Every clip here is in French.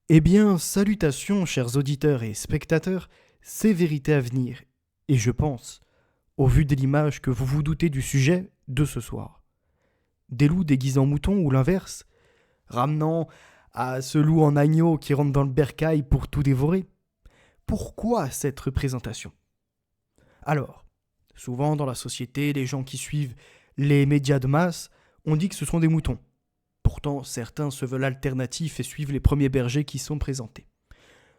Eh bien, salutations, chers auditeurs et spectateurs, c'est Vérité à venir. Et je pense, au vu de l'image que vous vous doutez du sujet de ce soir. Des loups déguisés en moutons ou l'inverse, ramenant à ce loup en agneau qui rentre dans le bercail pour tout dévorer. Pourquoi cette représentation? Alors, souvent dans la société, les gens qui suivent les médias de masse, on dit que ce sont des moutons. Pourtant, certains se veulent alternatifs et suivent les premiers bergers qui sont présentés.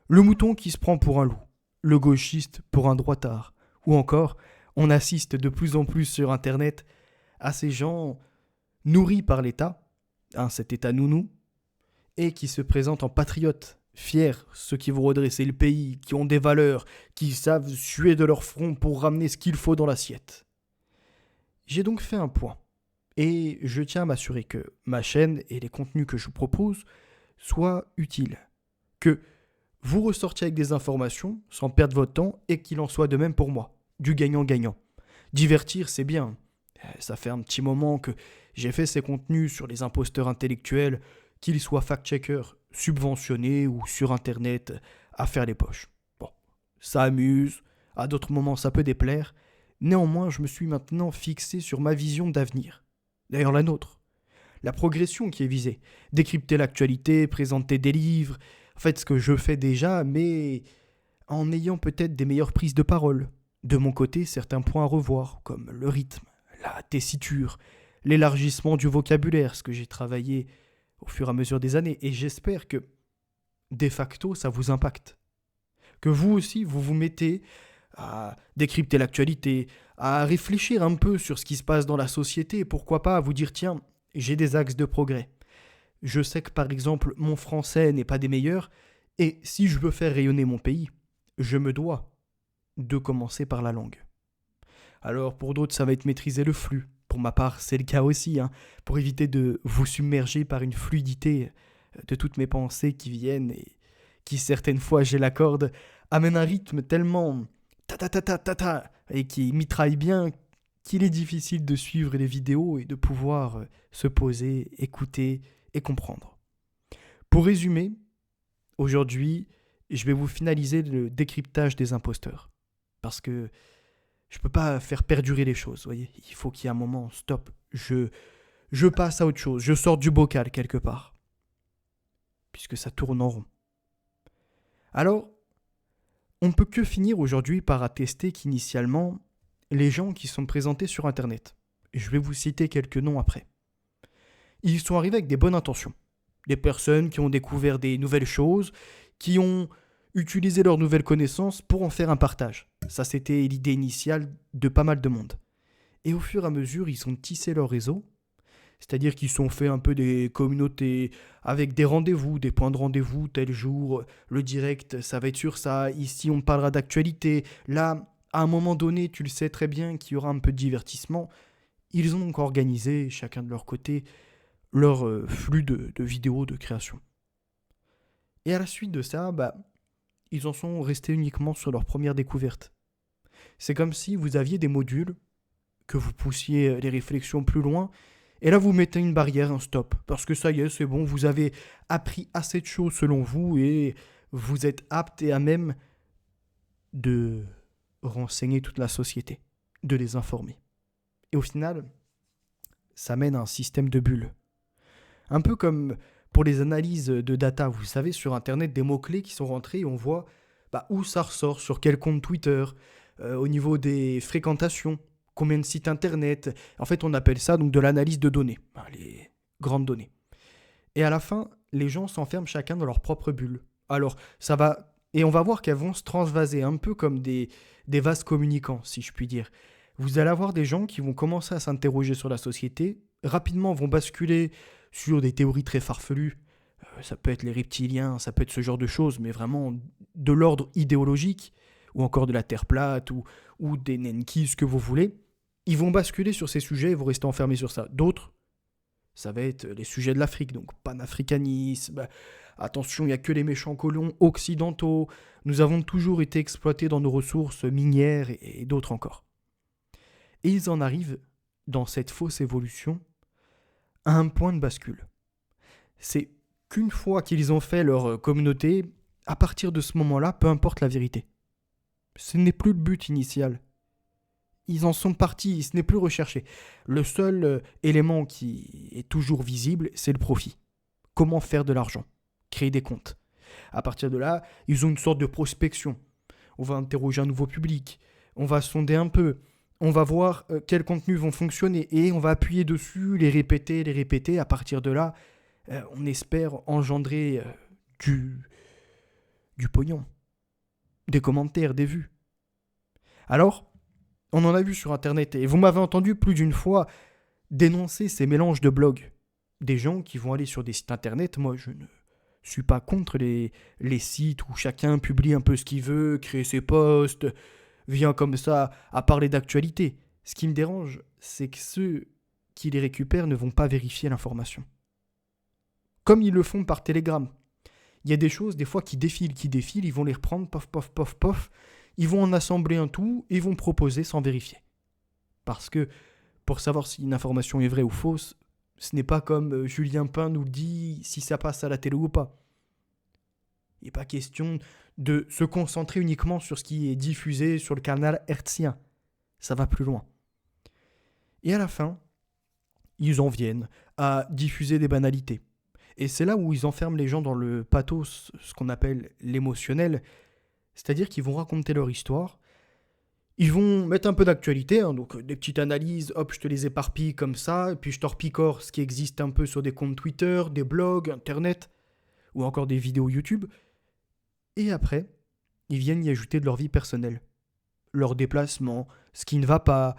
Le mouton qui se prend pour un loup, le gauchiste pour un droitard, ou encore, on assiste de plus en plus sur Internet à ces gens nourris par l'État, cet État nounou, et qui se présentent en patriotes, fiers, ceux qui vont redresser le pays, qui ont des valeurs, qui savent suer de leur front pour ramener ce qu'il faut dans l'assiette. J'ai donc fait un point, et je tiens à m'assurer que ma chaîne et les contenus que je vous propose soient utiles, que vous ressortiez avec des informations sans perdre votre temps et qu'il en soit de même pour moi. Du gagnant-gagnant. Divertir, c'est bien. Ça fait un petit moment que j'ai fait ces contenus sur les imposteurs intellectuels, qu'ils soient fact-checkers, subventionnés ou sur Internet à faire les poches. Bon, ça amuse, à d'autres moments ça peut déplaire. Néanmoins, je me suis maintenant fixé sur ma vision d'avenir. D'ailleurs la nôtre. La progression qui est visée. Décrypter l'actualité, présenter des livres, en fait, ce que je fais déjà, mais en ayant peut-être des meilleures prises de parole. De mon côté, certains points à revoir, comme le rythme, la tessiture, l'élargissement du vocabulaire, ce que j'ai travaillé au fur et à mesure des années. Et j'espère que, de facto, ça vous impacte. Que vous aussi, vous vous mettez à décrypter l'actualité, à réfléchir un peu sur ce qui se passe dans la société, et pourquoi pas à vous dire, tiens, j'ai des axes de progrès. Je sais que par exemple mon français n'est pas des meilleurs, et si je veux faire rayonner mon pays, je me dois de commencer par la langue. Alors pour d'autres ça va être maîtriser le flux. Pour ma part c'est le cas aussi, pour éviter de vous submerger par une fluidité de toutes mes pensées qui viennent et qui certaines fois, j'ai la corde, amènent un rythme tellement ta ta ta ta ta ta et qui mitraille bien qu'il est difficile de suivre les vidéos et de pouvoir se poser, écouter et comprendre. Pour résumer, aujourd'hui, je vais vous finaliser le décryptage des imposteurs. Parce que je ne peux pas faire perdurer les choses, vous voyez. Il faut qu'il y ait un moment, stop, je passe à autre chose, je sors du bocal quelque part. Puisque ça tourne en rond. Alors, on ne peut que finir aujourd'hui par attester qu'initialement, les gens qui sont présentés sur Internet, et je vais vous citer quelques noms après, ils sont arrivés avec des bonnes intentions. Des personnes qui ont découvert des nouvelles choses, qui ont utilisé leurs nouvelles connaissances pour en faire un partage. Ça, c'était l'idée initiale de pas mal de monde. Et au fur et à mesure, ils ont tissé leur réseau, c'est-à-dire qu'ils sont fait un peu des communautés avec des rendez-vous, des points de rendez-vous, tel jour, le direct, ça va être sur ça, ici on parlera d'actualité, là, à un moment donné, tu le sais très bien qu'il y aura un peu de divertissement. Ils ont donc organisé, chacun de leur côté, leur flux de vidéos de création. Et à la suite de ça, ils en sont restés uniquement sur leur première découverte. C'est comme si vous aviez des modules, que vous poussiez les réflexions plus loin, et là vous mettez une barrière, un stop, parce que ça y est, c'est bon, vous avez appris assez de choses selon vous, et vous êtes apte et à même de renseigner toute la société, de les informer. Et au final, ça mène à un système de bulles. Un peu comme pour les analyses de data, vous savez, sur Internet, des mots-clés qui sont rentrés et on voit où ça ressort, sur quel compte Twitter, au niveau des fréquentations, combien de sites Internet. En fait, on appelle ça donc de l'analyse de données, les grandes données. Et à la fin, les gens s'enferment chacun dans leur propre bulle. Alors, ça va... Et on va voir qu'elles vont se transvaser, un peu comme des vases communicants, si je puis dire. Vous allez avoir des gens qui vont commencer à s'interroger sur la société, rapidement vont basculer sur des théories très farfelues. Ça peut être les reptiliens, ça peut être ce genre de choses, mais vraiment de l'ordre idéologique, ou encore de la Terre plate, ou des Nenki, ce que vous voulez. Ils vont basculer sur ces sujets et vont rester enfermés sur ça. D'autres, ça va être les sujets de l'Afrique, donc panafricanisme. Attention, il n'y a que les méchants colons occidentaux. Nous avons toujours été exploités dans nos ressources minières et d'autres encore. Et ils en arrivent, dans cette fausse évolution, à un point de bascule. C'est qu'une fois qu'ils ont fait leur communauté, à partir de ce moment-là, peu importe la vérité. Ce n'est plus le but initial. Ils en sont partis, ce n'est plus recherché. Le seul élément qui est toujours visible, c'est le profit. Comment faire de l'argent, créer des comptes. À partir de là, ils ont une sorte de prospection. On va interroger un nouveau public, on va sonder un peu, on va voir quels contenus vont fonctionner et on va appuyer dessus, les répéter. À partir de là, on espère engendrer du pognon, des commentaires, des vues. Alors, on en a vu sur Internet et vous m'avez entendu plus d'une fois dénoncer ces mélanges de blogs. Des gens qui vont aller sur des sites Internet, moi je ne suis pas contre les sites où chacun publie un peu ce qu'il veut, crée ses posts, vient comme ça à parler d'actualité. Ce qui me dérange, c'est que ceux qui les récupèrent ne vont pas vérifier l'information. Comme ils le font par Telegram. Il y a des choses, des fois, qui défilent, ils vont les reprendre, pof, ils vont en assembler un tout et vont proposer sans vérifier. Parce que, pour savoir si une information est vraie ou fausse, ce n'est pas comme Julien Pain nous le dit, si ça passe à la télé ou pas. Il n'est pas question de se concentrer uniquement sur ce qui est diffusé sur le canal hertzien. Ça va plus loin. Et à la fin, ils en viennent à diffuser des banalités. Et c'est là où ils enferment les gens dans le pathos, ce qu'on appelle l'émotionnel. C'est-à-dire qu'ils vont raconter leur histoire. Ils vont mettre un peu d'actualité, donc des petites analyses, hop, je te les éparpille comme ça, et puis je te repicore ce qui existe un peu sur des comptes Twitter, des blogs, Internet, ou encore des vidéos YouTube. Et après, ils viennent y ajouter de leur vie personnelle. Leurs déplacements, ce qui ne va pas,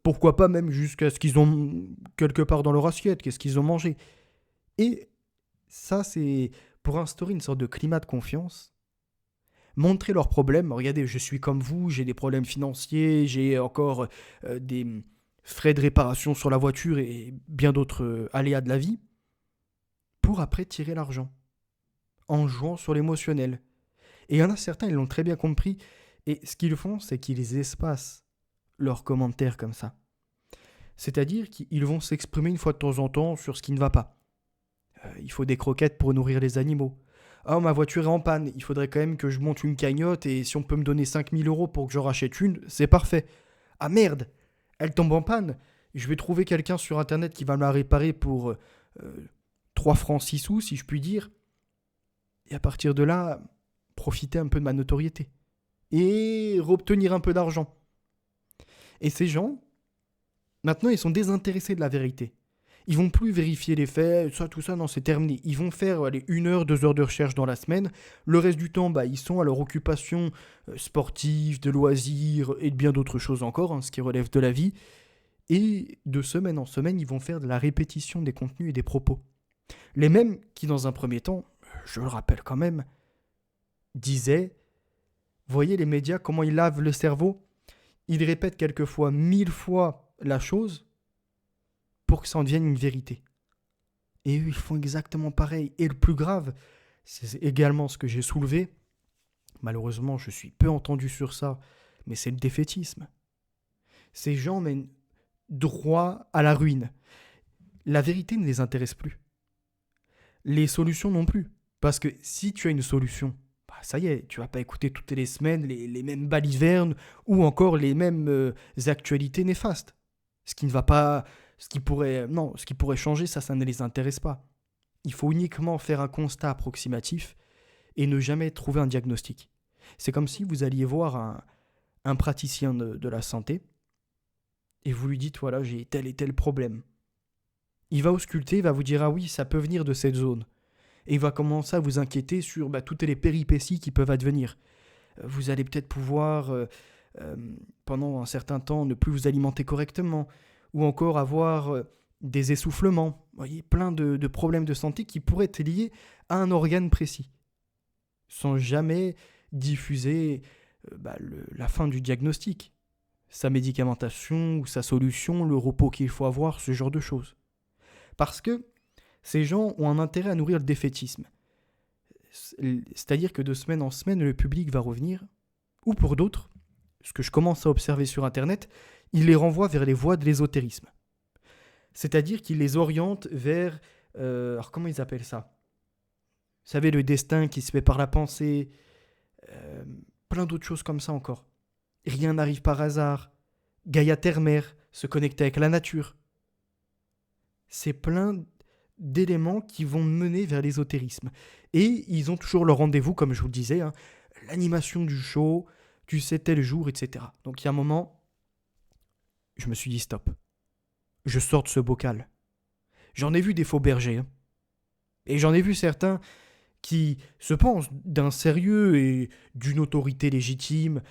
pourquoi pas même jusqu'à ce qu'ils ont quelque part dans leur assiette, qu'est-ce qu'ils ont mangé. Et ça, c'est pour instaurer une sorte de climat de confiance. Montrer leurs problèmes. Regardez, je suis comme vous, j'ai des problèmes financiers, j'ai encore des frais de réparation sur la voiture et bien d'autres aléas de la vie. Pour après tirer l'argent. En jouant sur l'émotionnel. Et il y en a certains, ils l'ont très bien compris. Et ce qu'ils font, c'est qu'ils espacent leurs commentaires comme ça. C'est-à-dire qu'ils vont s'exprimer une fois de temps en temps sur ce qui ne va pas. Il faut des croquettes pour nourrir les animaux. Ah, ma voiture est en panne, il faudrait quand même que je monte une cagnotte et si on peut me donner 5000 € pour que je rachète une, c'est parfait. Ah merde, elle tombe en panne. Je vais trouver quelqu'un sur Internet qui va me la réparer pour 3 francs 6 sous, si je puis dire. Et à partir de là, profiter un peu de ma notoriété. Et obtenir un peu d'argent. Et ces gens, maintenant, ils sont désintéressés de la vérité. Ils vont plus vérifier les faits, tout ça, non, c'est terminé. Ils vont faire 1 heure, 2 heures de recherche dans la semaine. Le reste du temps, ils sont à leur occupation sportive, de loisirs et de bien d'autres choses encore, ce qui relève de la vie. Et de semaine en semaine, ils vont faire de la répétition des contenus et des propos. Les mêmes qui, dans un premier temps, je le rappelle quand même, disaient, voyez les médias, comment ils lavent le cerveau ? Ils répètent quelquefois 1000 fois la chose pour que ça en devienne une vérité. Et eux, ils font exactement pareil. Et le plus grave, c'est également ce que j'ai soulevé. Malheureusement, je suis peu entendu sur ça, mais c'est le défaitisme. Ces gens mènent droit à la ruine. La vérité ne les intéresse plus. Les solutions non plus. Parce que si tu as une solution, ça y est, tu vas pas écouter toutes les semaines les mêmes balivernes ou encore les mêmes actualités néfastes. Ce qui pourrait changer, ça ne les intéresse pas. Il faut uniquement faire un constat approximatif et ne jamais trouver un diagnostic. C'est comme si vous alliez voir un praticien de la santé et vous lui dites, voilà, j'ai tel et tel problème. Il va ausculter, il va vous dire, ah oui, ça peut venir de cette zone. Et il va commencer à vous inquiéter sur toutes les péripéties qui peuvent advenir. Vous allez peut-être pouvoir, pendant un certain temps, ne plus vous alimenter correctement, ou encore avoir des essoufflements. Vous voyez, plein de problèmes de santé qui pourraient être liés à un organe précis, sans jamais diffuser la fin du diagnostic, sa médicamentation ou sa solution, le repos qu'il faut avoir, ce genre de choses. Parce que ces gens ont un intérêt à nourrir le défaitisme. C'est-à-dire que de semaine en semaine, le public va revenir, ou pour d'autres, ce que je commence à observer sur Internet, il les renvoie vers les voies de l'ésotérisme. C'est-à-dire qu'il les oriente vers... alors comment ils appellent ça ? Vous savez, le destin qui se fait par la pensée, euh, plein d'autres choses comme ça encore. Rien n'arrive par hasard. Gaïa Terre-Mère, se connecter avec la nature. C'est plein d'éléments qui vont mener vers l'ésotérisme. Et ils ont toujours leur rendez-vous, comme je vous le disais, hein, l'animation du show, tu sais tel jour, etc. Donc il y a un moment, je me suis dit stop. Je sors de ce bocal. J'en ai vu des faux bergers. Hein. Et j'en ai vu certains qui se pensent d'un sérieux et d'une autorité légitime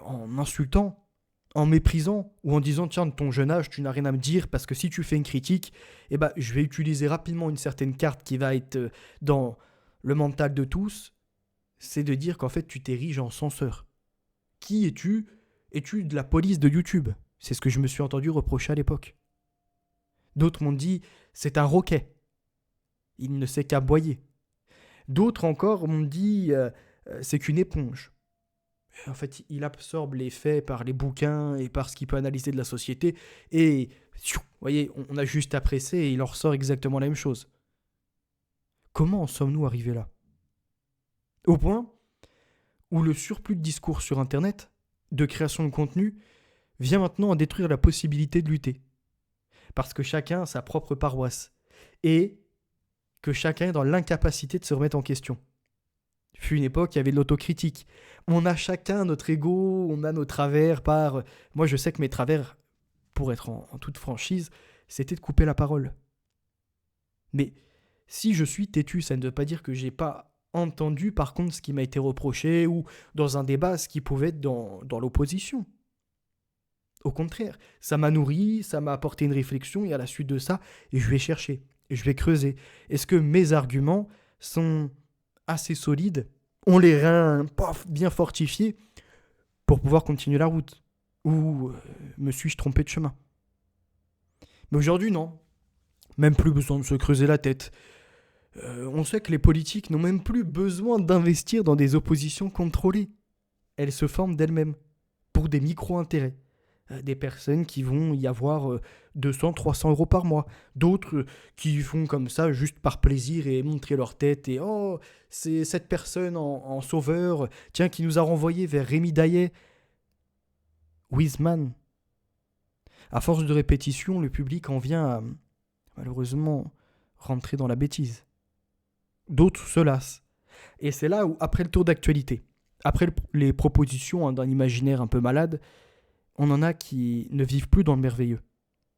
en insultant, en méprisant ou en disant tiens de ton jeune âge tu n'as rien à me dire parce que si tu fais une critique, eh ben, je vais utiliser rapidement une certaine carte qui va être dans le mental de tous, c'est de dire qu'en fait tu t'ériges en censeur. Qui es-tu? Es-tu de la police de YouTube? C'est ce que je me suis entendu reprocher à l'époque. D'autres m'ont dit c'est un roquet. Il ne sait qu'aboyer. D'autres encore m'ont dit c'est qu'une éponge. En fait, il absorbe les faits par les bouquins et par ce qu'il peut analyser de la société. Et, vous voyez, on a juste à presser et il en ressort exactement la même chose. Comment en sommes-nous arrivés là? Au point où le surplus de discours sur Internet, de création de contenu, vient maintenant à détruire la possibilité de lutter. Parce que chacun a sa propre paroisse. Et que chacun est dans l'incapacité de se remettre en question. Il fut une époque, il y avait de l'autocritique. On a chacun notre ego, on a nos travers par... Moi, je sais que mes travers, pour être en toute franchise, c'était de couper la parole. Mais si je suis têtu, ça ne veut pas dire que j'ai pas entendu, par contre, ce qui m'a été reproché ou dans un débat, ce qui pouvait être dans l'opposition. Au contraire, ça m'a nourri, ça m'a apporté une réflexion et à la suite de ça, je vais chercher, je vais creuser. Est-ce que mes arguments sont assez solides, ont les reins bien fortifiés pour pouvoir continuer la route? Ou me suis-je trompé de chemin? Mais aujourd'hui, non. Même plus besoin de se creuser la tête. On sait que les politiques n'ont même plus besoin d'investir dans des oppositions contrôlées. Elles se forment d'elles-mêmes, pour des micro-intérêts. Des personnes qui vont y avoir 200, 300 euros par mois. D'autres qui font comme ça juste par plaisir et montrer leur tête. Et oh, c'est cette personne en sauveur, tiens, qui nous a renvoyé vers Rémi Daillet. Wiseman. À force de répétition, le public en vient à, malheureusement, rentrer dans la bêtise. D'autres se lassent. Et c'est là où, après le tour d'actualité, après les propositions d'un imaginaire un peu malade, on en a qui ne vivent plus dans le merveilleux.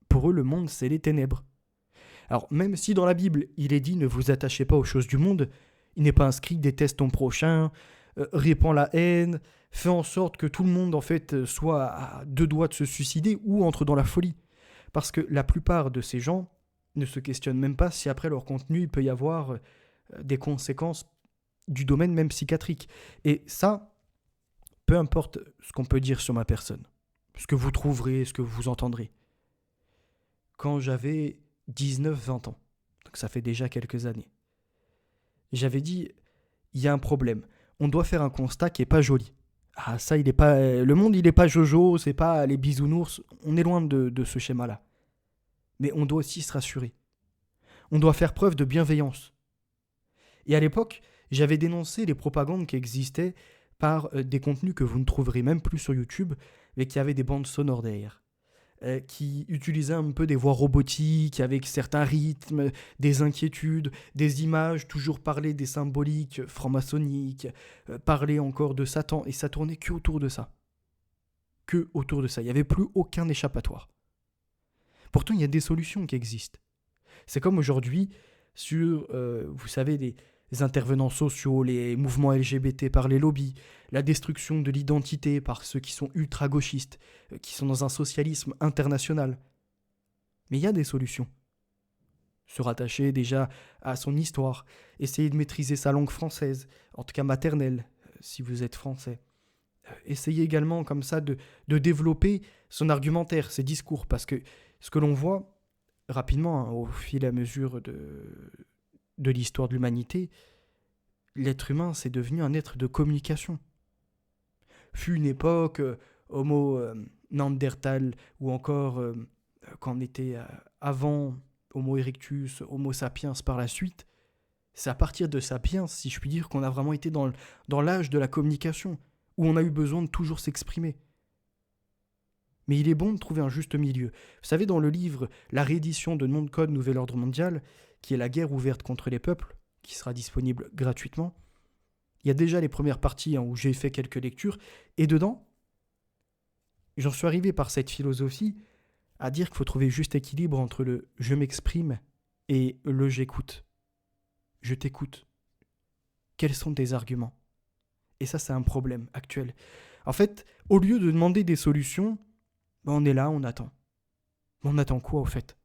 Pour eux, le monde, c'est les ténèbres. Alors, même si dans la Bible, il est dit « Ne vous attachez pas aux choses du monde », il n'est pas inscrit « Déteste ton prochain »,« Répand la haine », fait en sorte que tout le monde, en fait, soit à deux doigts de se suicider ou entre dans la folie. Parce que la plupart de ces gens ne se questionnent même pas si après leur contenu, il peut y avoir des conséquences du domaine même psychiatrique. Et ça, peu importe ce qu'on peut dire sur ma personne, ce que vous trouverez, ce que vous entendrez. Quand j'avais 19-20 ans, donc ça fait déjà quelques années, j'avais dit, il y a un problème. On doit faire un constat qui est pas joli. Ah ça, il est pas, le monde il est pas jojo, c'est pas les bisounours, on est loin de ce schéma-là. Mais on doit aussi se rassurer. On doit faire preuve de bienveillance. Et à l'époque, j'avais dénoncé les propagandes qui existaient par des contenus que vous ne trouverez même plus sur YouTube, mais qui avaient des bandes sonores derrière, qui utilisaient un peu des voix robotiques, avec certains rythmes, des inquiétudes, des images, toujours parler des symboliques franc-maçonniques, parler encore de Satan, et ça tournait que autour de ça. Que autour de ça. Il n'y avait plus aucun échappatoire. Pourtant, il y a des solutions qui existent. C'est comme aujourd'hui sur, vous savez, les intervenants sociaux, les mouvements LGBT par les lobbies, la destruction de l'identité par ceux qui sont ultra-gauchistes, qui sont dans un socialisme international. Mais il y a des solutions. Se rattacher déjà à son histoire, essayer de maîtriser sa langue française, en tout cas maternelle, si vous êtes français. Essayer également comme ça de développer son argumentaire, ses discours, parce que ce que l'on voit rapidement, hein, au fil et à mesure de l'histoire de l'humanité, l'être humain, c'est devenu un être de communication. Fut une époque, Homo Neanderthal, ou encore, quand on était avant Homo erectus, Homo sapiens par la suite, C'est à partir de Sapiens, si je puis dire, qu'on a vraiment été dans l'âge de la communication, où on a eu besoin de toujours s'exprimer. Mais il est bon de trouver un juste milieu. Vous savez, dans le livre La réédition de Nom de Code Nouvel Ordre Mondial, qui est la guerre ouverte contre les peuples, qui sera disponible gratuitement, il y a déjà les premières parties où j'ai fait quelques lectures, et dedans, j'en suis arrivé par cette philosophie à dire qu'il faut trouver juste équilibre entre le « je m'exprime » et le « j'écoute ». Je t'écoute. Quels sont tes arguments ? Et ça, c'est un problème actuel. En fait, au lieu de demander des solutions, on est là, on attend. On attend quoi, au fait ?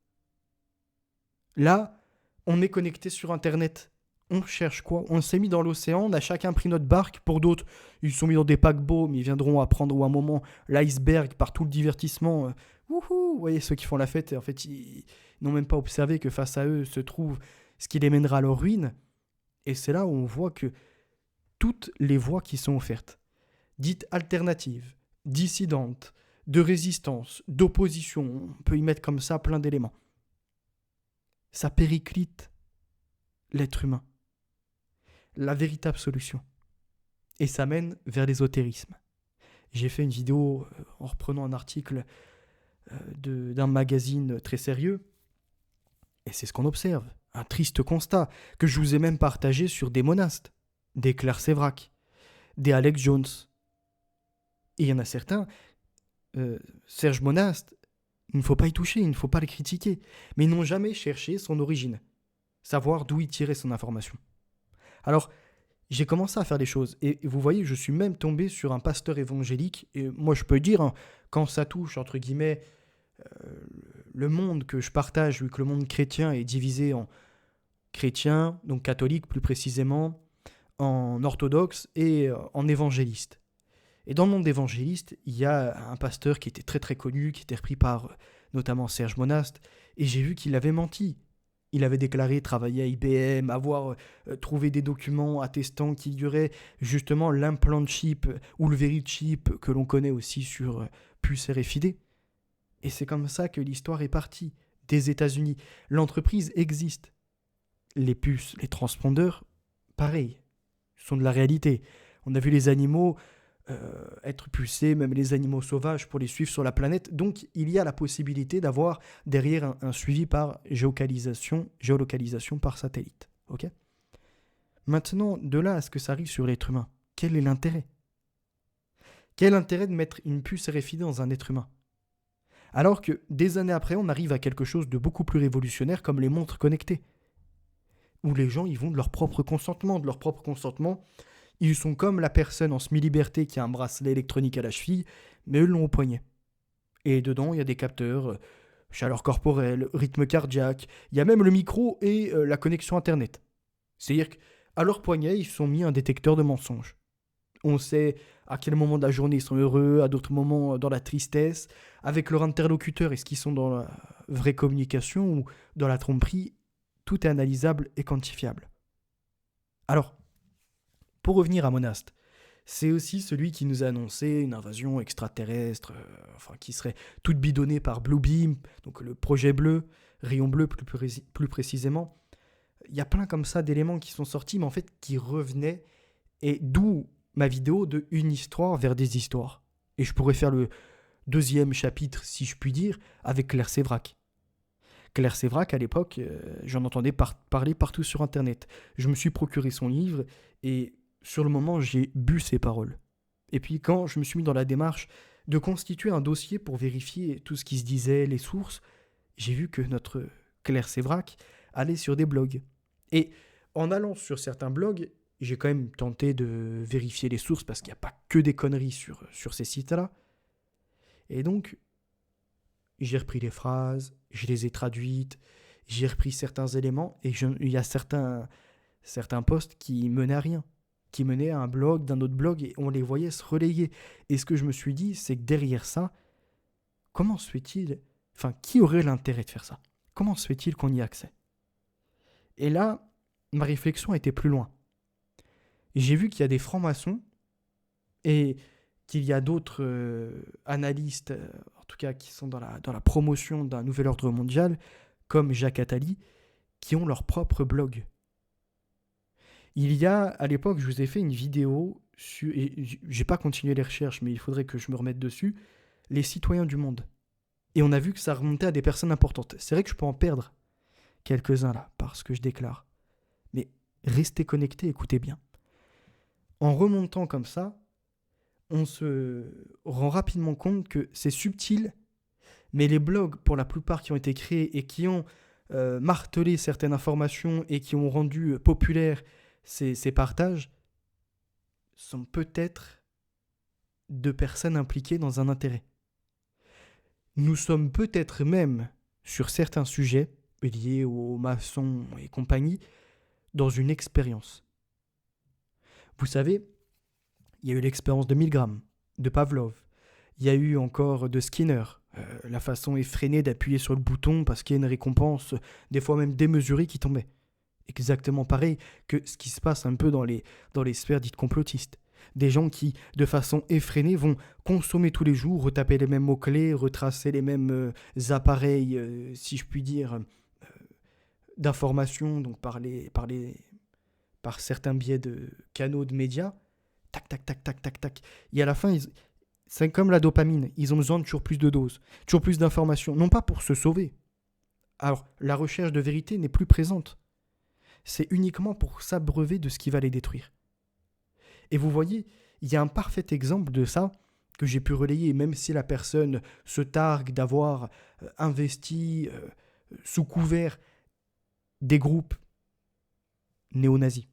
Là, on est connecté sur Internet. On cherche quoi ? On s'est mis dans l'océan, on a chacun pris notre barque. Pour d'autres, ils sont mis dans des paquebots, mais ils viendront apprendre à un moment l'iceberg par tout le divertissement. Wouhou ! Vous voyez, ceux qui font la fête, en fait, ils n'ont même pas observé que face à eux se trouve ce qui les mènera à leur ruine. Et c'est là où on voit que toutes les voies qui sont offertes, dites alternatives, dissidentes, de résistance, d'opposition, on peut y mettre comme ça plein d'éléments. Ça périclite l'être humain, la véritable solution. Et ça mène vers l'ésotérisme. J'ai fait une vidéo en reprenant un article d'un magazine très sérieux, et c'est ce qu'on observe, un triste constat que je vous ai même partagé sur des monastes, des Claire Sévrac, des Alex Jones. Et il y en a certains, Serge Monaste, il ne faut pas y toucher, il ne faut pas le critiquer, mais ils n'ont jamais cherché son origine, savoir d'où il tirait son information. Alors, j'ai commencé à faire des choses, et vous voyez, je suis même tombé sur un pasteur évangélique, et moi je peux dire, quand ça touche, entre guillemets, le monde que je partage, vu que le monde chrétien est divisé en chrétiens, donc catholiques plus précisément, en orthodoxes et en évangélistes. Et dans le monde évangéliste, il y a un pasteur qui était très très connu, qui était repris par notamment Serge Monaste, et j'ai vu qu'il avait menti. Il avait déclaré travailler à IBM, avoir trouvé des documents attestant qu'il y aurait justement l'implant chip ou le Verichip que l'on connaît aussi sur puce RFID. Et c'est comme ça que l'histoire est partie des États-Unis. L'entreprise existe. Les puces, les transpondeurs, pareil, sont de la réalité. On a vu les animaux être pucés, même les animaux sauvages, pour les suivre sur la planète. Donc, il y a la possibilité d'avoir derrière un suivi par géolocalisation par satellite. Okay ? Maintenant, de là à ce que ça arrive sur l'être humain, quel est l'intérêt ? Quel intérêt de mettre une puce RFID dans un être humain ? Alors que des années après, on arrive à quelque chose de beaucoup plus révolutionnaire comme les montres connectées, où les gens ils vont de leur propre consentement. Ils sont comme la personne en semi-liberté qui a un bracelet électronique à la cheville, mais eux l'ont au poignet. Et dedans, il y a des capteurs, chaleur corporelle, rythme cardiaque, il y a même le micro et la connexion Internet. C'est-à-dire qu'à leur poignet, ils sont mis un détecteur de mensonges. On sait à quel moment de la journée ils sont heureux, à d'autres moments dans la tristesse. Avec leur interlocuteur, est-ce qu'ils sont dans la vraie communication ou dans la tromperie ? Tout est analysable et quantifiable. Alors, pour revenir à Monaste, c'est aussi celui qui nous a annoncé une invasion extraterrestre, qui serait toute bidonnée par Bluebeam, donc le projet bleu, rayon bleu plus précisément. Il y a plein comme ça d'éléments qui sont sortis, mais en fait qui revenaient, et d'où ma vidéo de une histoire vers des histoires. Et je pourrais faire le deuxième chapitre, si je puis dire, avec Claire Sévrac. Claire Sévrac, à l'époque, j'en entendais parler partout sur Internet. Je me suis procuré son livre, et sur le moment, j'ai bu ses paroles. Et puis quand je me suis mis dans la démarche de constituer un dossier pour vérifier tout ce qui se disait, les sources, j'ai vu que notre Claire Sévrac allait sur des blogs. Et en allant sur certains blogs, j'ai quand même tenté de vérifier les sources parce qu'il n'y a pas que des conneries sur ces sites-là. Et donc, j'ai repris les phrases, je les ai traduites, j'ai repris certains éléments et il y a certains posts qui menaient à rien, qui menaient à un blog, d'un autre blog, et on les voyait se relayer. Et ce que je me suis dit, c'est que derrière ça, comment se fait-il, qui aurait l'intérêt de faire ça ? Comment se fait-il qu'on y ait accès ? Et là, ma réflexion était plus loin. J'ai vu qu'il y a des francs-maçons et qu'il y a d'autres analystes, en tout cas qui sont dans la promotion d'un nouvel ordre mondial, comme Jacques Attali, qui ont leur propre blog. Il y a, à l'époque, je vous ai fait une vidéo, et j'ai pas continué les recherches, mais il faudrait que je me remette dessus, les citoyens du monde. Et on a vu que ça remontait à des personnes importantes. C'est vrai que je peux en perdre quelques-uns là, parce que je déclare. Mais restez connectés, écoutez bien. En remontant comme ça, on se rend rapidement compte que c'est subtil, mais les blogs, pour la plupart qui ont été créés et qui ont martelé certaines informations et qui ont rendu populaires ces partages, sont peut-être de personnes impliquées dans un intérêt. Nous sommes peut-être même, sur certains sujets, liés aux maçons et compagnie, dans une expérience. Vous savez, il y a eu l'expérience de Milgram, de Pavlov, il y a eu encore de Skinner, la façon effrénée d'appuyer sur le bouton parce qu'il y a une récompense, des fois même démesurée, qui tombait. Exactement pareil que ce qui se passe un peu dans les sphères dites complotistes. Des gens qui, de façon effrénée, vont consommer tous les jours, retaper les mêmes mots-clés, retracer les mêmes appareils, si je puis dire, d'informations, donc par certains biais de canaux de médias. Tac, tac, tac, tac, tac, tac. Et à la fin, c'est comme la dopamine. Ils ont besoin de toujours plus de doses, toujours plus d'informations. Non pas pour se sauver. Alors, la recherche de vérité n'est plus présente. C'est uniquement pour s'abreuver de ce qui va les détruire. Et vous voyez, il y a un parfait exemple de ça que j'ai pu relayer, même si la personne se targue d'avoir investi sous couvert des groupes néo-nazis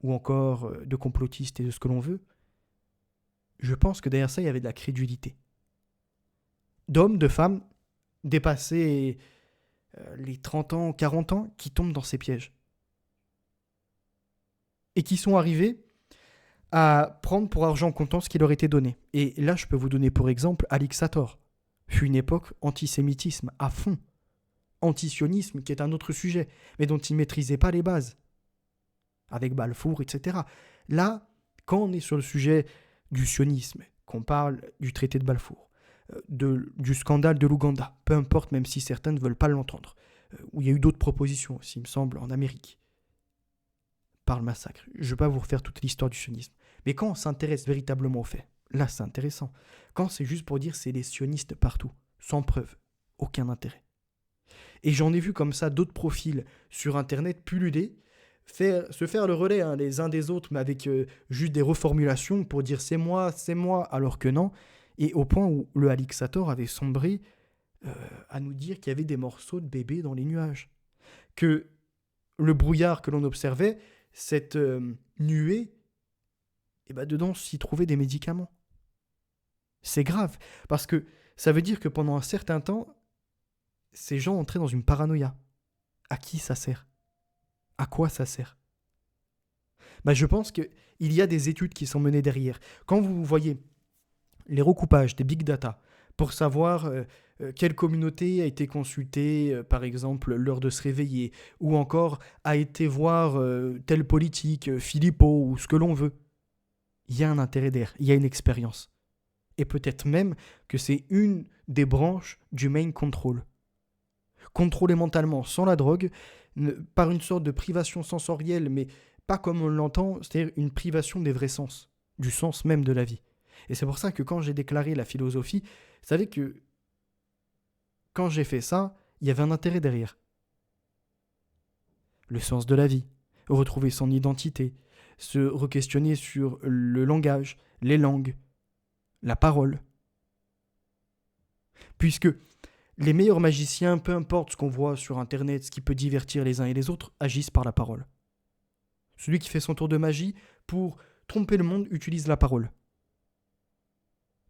ou encore de complotistes et de ce que l'on veut. Je pense que derrière ça, il y avait de la crédulité. D'hommes, de femmes dépassés les 30 ans, 40 ans, qui tombent dans ces pièges. Et qui sont arrivés à prendre pour argent comptant ce qui leur était donné. Et là, je peux vous donner pour exemple Alex Sator. Fut une époque antisémitisme à fond. Antisionisme, qui est un autre sujet, mais dont il ne maîtrisait pas les bases. Avec Balfour, etc. Là, quand on est sur le sujet du sionisme, qu'on parle du traité de Balfour, du scandale de l'Ouganda, peu importe, même si certains ne veulent pas l'entendre, où il y a eu d'autres propositions aussi, il me semble, en Amérique, par le massacre. Je ne vais pas vous refaire toute l'histoire du sionisme. Mais quand on s'intéresse véritablement aux faits, là c'est intéressant. Quand c'est juste pour dire c'est les sionistes partout, sans preuve, aucun intérêt. Et j'en ai vu comme ça d'autres profils sur Internet pulluler, se faire le relais les uns des autres, mais avec juste des reformulations pour dire c'est moi, alors que non. Et au point où le Alex Sator avait sombré à nous dire qu'il y avait des morceaux de bébés dans les nuages. Que le brouillard que l'on observait, cette nuée, et dedans s'y trouvaient des médicaments. C'est grave, parce que ça veut dire que pendant un certain temps, ces gens entraient dans une paranoïa. À qui ça sert ? À quoi ça sert ? Je pense qu'il y a des études qui sont menées derrière. Quand vous voyez les recoupages des big data pour savoir quelle communauté a été consultée, par exemple, l'heure de se réveiller, ou encore a été voir tel politique, Philippot, ou ce que l'on veut, il y a un intérêt derrière, il y a une expérience. Et peut-être même que c'est une des branches du main control. Contrôler mentalement sans la drogue, par une sorte de privation sensorielle, mais pas comme on l'entend, c'est-à-dire une privation des vrais sens, du sens même de la vie. Et c'est pour ça que quand j'ai déclaré la philosophie, vous savez que quand j'ai fait ça, il y avait un intérêt derrière. Le sens de la vie, retrouver son identité, se re-questionner sur le langage, les langues, la parole. Puisque les meilleurs magiciens, peu importe ce qu'on voit sur Internet, ce qui peut divertir les uns et les autres, agissent par la parole. Celui qui fait son tour de magie, pour tromper le monde, utilise la parole.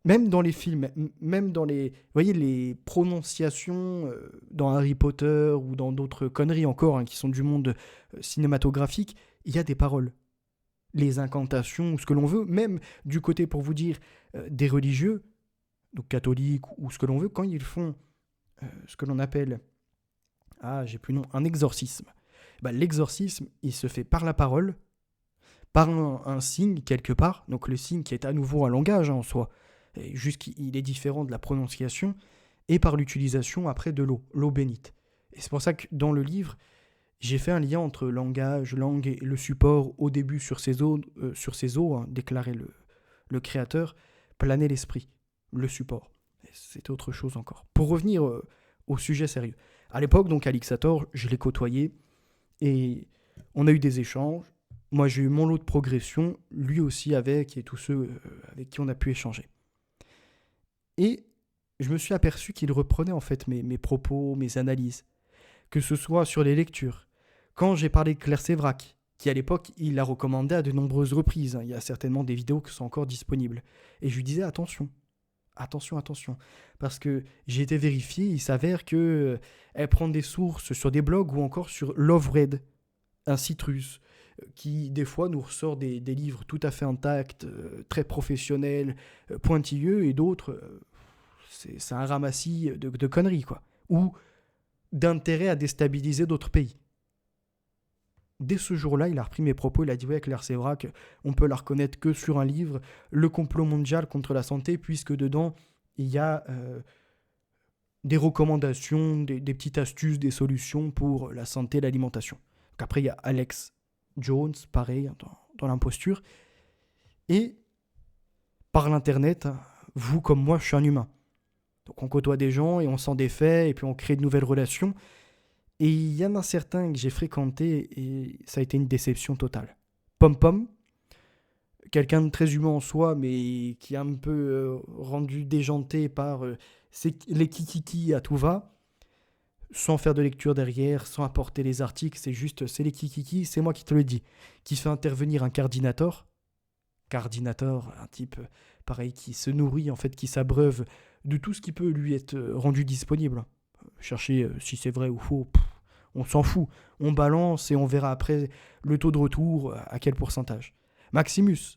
Même dans les films, même dans les... Vous voyez, les prononciations dans Harry Potter ou dans d'autres conneries encore, qui sont du monde cinématographique, il y a des paroles. Les incantations, ou ce que l'on veut, même du côté, pour vous dire, des religieux, donc catholiques ou ce que l'on veut, quand ils font ce que l'on appelle, j'ai plus le nom, un exorcisme. L'exorcisme, il se fait par la parole, par un signe quelque part, donc le signe qui est à nouveau un langage en soi, juste qu'il est différent de la prononciation, et par l'utilisation après de l'eau bénite. Et c'est pour ça que dans le livre, J'ai fait un lien entre langage, langue et le support au début sur ces eaux, hein, déclarait le créateur, planait l'esprit, le support. Et c'était autre chose encore. Pour revenir au sujet sérieux. À l'époque, donc, Alixator, je l'ai côtoyé et on a eu des échanges. Moi, j'ai eu mon lot de progression, lui aussi avec, et tous ceux avec qui on a pu échanger. Et je me suis aperçu qu'il reprenait en fait mes propos, mes analyses, que ce soit sur les lectures. Quand j'ai parlé de Claire Sévrac, qui à l'époque, il l'a recommandé à de nombreuses reprises, hein, il y a certainement des vidéos qui sont encore disponibles. Et je lui disais attention, attention, attention, parce que j'ai été vérifié, il s'avère que elle prend des sources sur des blogs ou encore sur Lovred, un site russe, qui des fois nous ressort des livres tout à fait intacts, très professionnels, pointilleux, et d'autres, c'est un ramassis de conneries, quoi. Ou d'intérêt à déstabiliser d'autres pays. Dès ce jour-là, il a repris mes propos, il a dit ouais, Claire Sévrac, on peut la reconnaître que sur un livre, Le complot mondial contre la santé, puisque dedans, il y a des recommandations, des petites astuces, des solutions pour la santé et l'alimentation. Donc après, il y a Alex Jones, pareil, dans l'imposture. Et par l'internet, vous comme moi, je suis un humain. Donc on côtoie des gens et on s'en défait, et puis on crée de nouvelles relations. Et il y en a certains que j'ai fréquentés et ça a été une déception totale. Pom Pom, quelqu'un de très humain en soi, mais qui est un peu rendu déjanté par les kikiki à tout va, sans faire de lecture derrière, sans apporter les articles, c'est les kikiki, c'est moi qui te le dis, qui fait intervenir un cardinator, un type pareil qui se nourrit, en fait, qui s'abreuve de tout ce qui peut lui être rendu disponible. Chercher si c'est vrai ou faux, on s'en fout. On balance et on verra après le taux de retour, à quel pourcentage. Maximus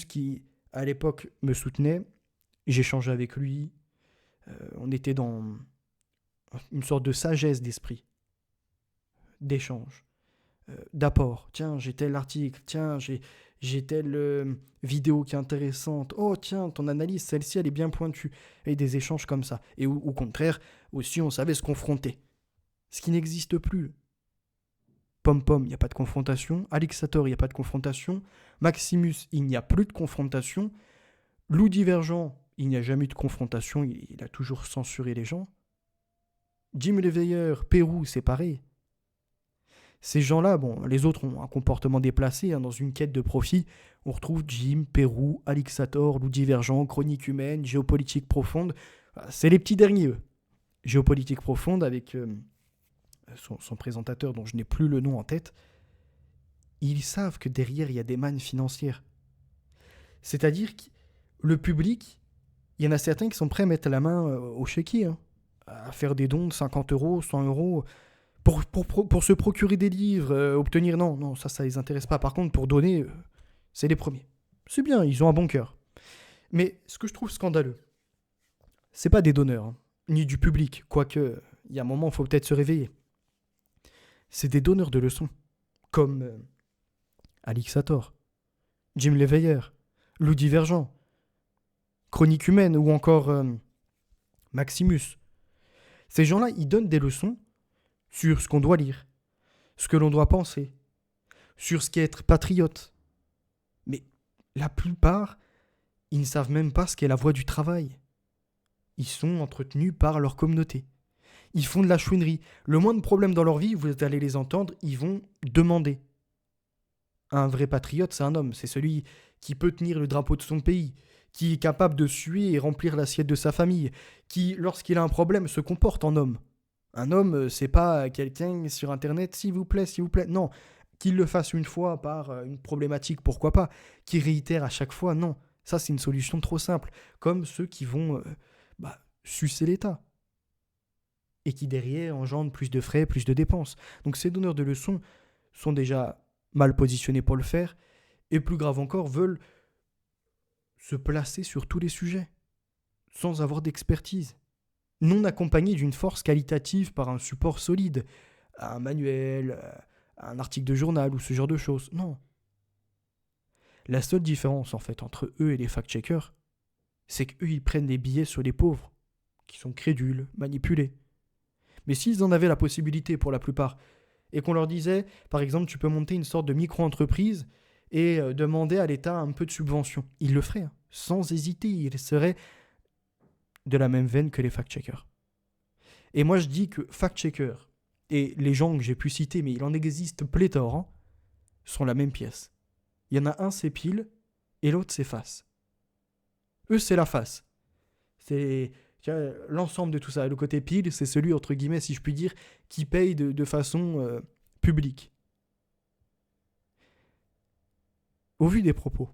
qui, à l'époque, me soutenait. J'échangeais avec lui. On était dans une sorte de sagesse d'esprit, d'échange, d'apport. Tiens, j'ai tel article. Tiens, j'ai telle vidéo qui est intéressante. Oh, tiens, ton analyse, celle-ci, elle est bien pointue. Et des échanges comme ça. Et au contraire, aussi, on savait se confronter. Ce qui n'existe plus. Pom Pom, il n'y a pas de confrontation. Alixator, il n'y a pas de confrontation. Maximus, il n'y a plus de confrontation. Loup Divergent, il n'y a jamais eu de confrontation. Il a toujours censuré les gens. Jim L'éveilleur, Pérou, c'est pareil. Ces gens-là, bon, les autres ont un comportement déplacé, hein, dans une quête de profit. On retrouve Jim, Pérou, Alixator, Loup Divergent, Chronique humaine, Géopolitique profonde. C'est les petits derniers, eux. Géopolitique profonde avec son présentateur, dont je n'ai plus le nom en tête. Ils savent que derrière, il y a des mannes financières. C'est-à-dire que le public, il y en a certains qui sont prêts à mettre la main au chéquier, hein, à faire des dons de 50 euros, 100 euros, pour se procurer des livres, obtenir... Non, ça les intéresse pas. Par contre, pour donner, c'est les premiers. C'est bien, ils ont un bon cœur. Mais ce que je trouve scandaleux, c'est pas des donneurs, hein, ni du public, quoique, il y a un moment, il faut peut-être se réveiller. C'est des donneurs de leçons, comme Alixator, Jim L'éveilleur, Loup Divergent, Chronique humaine ou encore Maximus. Ces gens-là, ils donnent des leçons sur ce qu'on doit lire, ce que l'on doit penser, sur ce qu'est être patriote. Mais la plupart, ils ne savent même pas ce qu'est la voie du travail. Ils sont entretenus par leur communauté. Ils font de la chouinerie. Le moindre problème dans leur vie, vous allez les entendre, ils vont demander. Un vrai patriote, c'est un homme. C'est celui qui peut tenir le drapeau de son pays, qui est capable de suer et remplir l'assiette de sa famille, qui, lorsqu'il a un problème, se comporte en homme. Un homme, c'est pas quelqu'un sur Internet, s'il vous plaît. Non, qu'il le fasse une fois par une problématique, pourquoi pas. Qu'il réitère à chaque fois, non. Ça, c'est une solution trop simple. Comme ceux qui vont sucer l'État. Et qui derrière engendrent plus de frais, plus de dépenses. Donc ces donneurs de leçons sont déjà mal positionnés pour le faire, et plus grave encore, veulent se placer sur tous les sujets, sans avoir d'expertise, non accompagnés d'une force qualitative par un support solide, un manuel, un article de journal ou ce genre de choses. Non. La seule différence en fait entre eux et les fact-checkers, c'est qu'eux ils prennent des billets sur les pauvres, qui sont crédules, manipulés. Mais s'ils en avaient la possibilité pour la plupart et qu'on leur disait, par exemple, tu peux monter une sorte de micro-entreprise et demander à l'État un peu de subvention. Ils le feraient, hein, sans hésiter. Ils seraient de la même veine que les fact-checkers. Et moi, je dis que fact-checkers et les gens que j'ai pu citer, mais il en existe pléthore, hein, sont la même pièce. Il y en a un, c'est pile, et l'autre, c'est face. Eux, c'est la face. C'est l'ensemble de tout ça. Le côté pile, c'est celui, entre guillemets, si je puis dire, qui paye de façon publique. Au vu des propos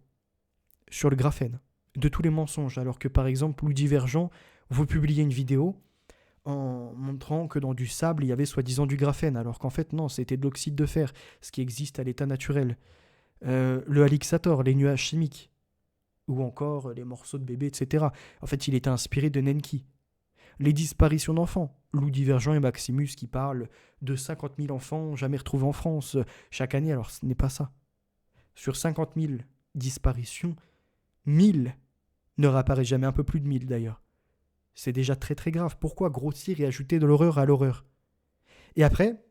sur le graphène, de tous les mensonges, alors que par exemple, Loup Divergent, vous publiez une vidéo en montrant que dans du sable, il y avait soi-disant du graphène, alors qu'en fait, non, c'était de l'oxyde de fer, ce qui existe à l'état naturel. Le Alixator, les nuages chimiques, ou encore les morceaux de bébé, etc. En fait, il était inspiré de Nenki. Les disparitions d'enfants, Loup Divergent et Maximus qui parlent de 50 000 enfants jamais retrouvés en France chaque année, alors ce n'est pas ça. Sur 50 000 disparitions, 1000 ne réapparaissent jamais, un peu plus de 1000 d'ailleurs. C'est déjà très très grave. Pourquoi grossir et ajouter de l'horreur à l'horreur? Et après,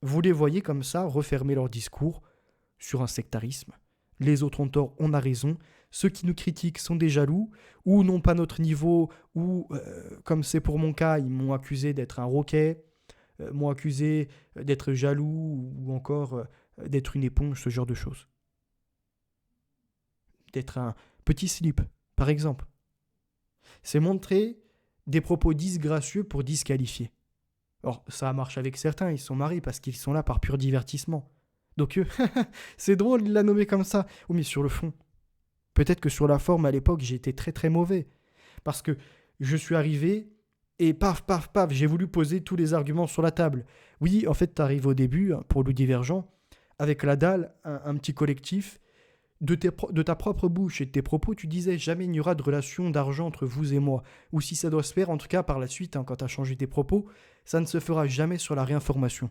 vous les voyez comme ça refermer leur discours sur un sectarisme. Les autres ont tort, on a raison. Ceux qui nous critiquent sont des jaloux, ou n'ont pas notre niveau, ou, comme c'est pour mon cas, ils m'ont accusé d'être un roquet, m'ont accusé d'être jaloux, ou encore d'être une éponge, ce genre de choses. D'être un petit slip, par exemple. C'est montrer des propos disgracieux pour disqualifier. Or, ça marche avec certains, ils sont mariés parce qu'ils sont là par pur divertissement. Donc c'est drôle de la nommer comme ça. Oui, mais sur le fond, peut-être que sur la forme, à l'époque, j'étais très très mauvais. Parce que je suis arrivé et paf, paf, paf, j'ai voulu poser tous les arguments sur la table. Oui, en fait, t'arrives au début, pour Loup Divergent, avec la dalle, un petit collectif. De ta propre bouche et de tes propos, tu disais jamais il n'y aura de relation d'argent entre vous et moi. Ou si ça doit se faire, en tout cas par la suite, hein, quand tu as changé tes propos, ça ne se fera jamais sur la réinformation.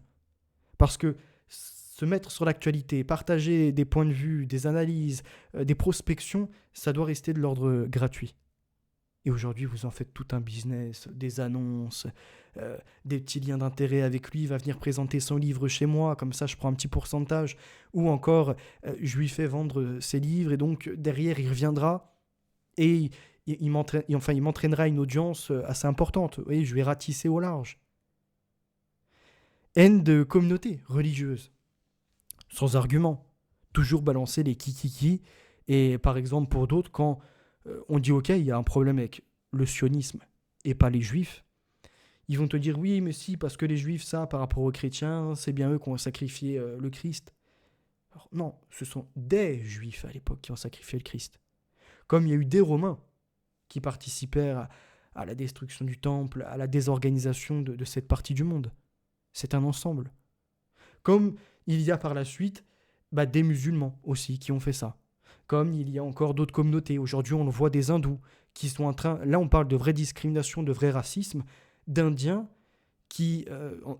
Parce que se mettre sur l'actualité, partager des points de vue, des analyses, des prospections, ça doit rester de l'ordre gratuit. Et aujourd'hui, vous en faites tout un business, des annonces, des petits liens d'intérêt avec lui, il va venir présenter son livre chez moi, comme ça je prends un petit pourcentage, ou encore je lui fais vendre ses livres, et donc derrière il reviendra, et il m'entraînera une audience assez importante, et je vais ratisser au large. Haine de communauté religieuse, sans argument, toujours balancer les kikiki, et par exemple pour d'autres, quand on dit ok, il y a un problème avec le sionisme et pas les juifs, ils vont te dire oui, mais si, parce que les juifs, ça, par rapport aux chrétiens, c'est bien eux qui ont sacrifié le Christ. Alors, non, ce sont des juifs à l'époque qui ont sacrifié le Christ. Comme il y a eu des Romains qui participèrent à la destruction du temple, à la désorganisation de cette partie du monde. C'est un ensemble. Comme il y a par la suite des musulmans aussi qui ont fait ça. Comme il y a encore d'autres communautés. Aujourd'hui, on voit des hindous qui sont en train... Là, on parle de vraie discrimination, de vrai racisme, d'Indiens qui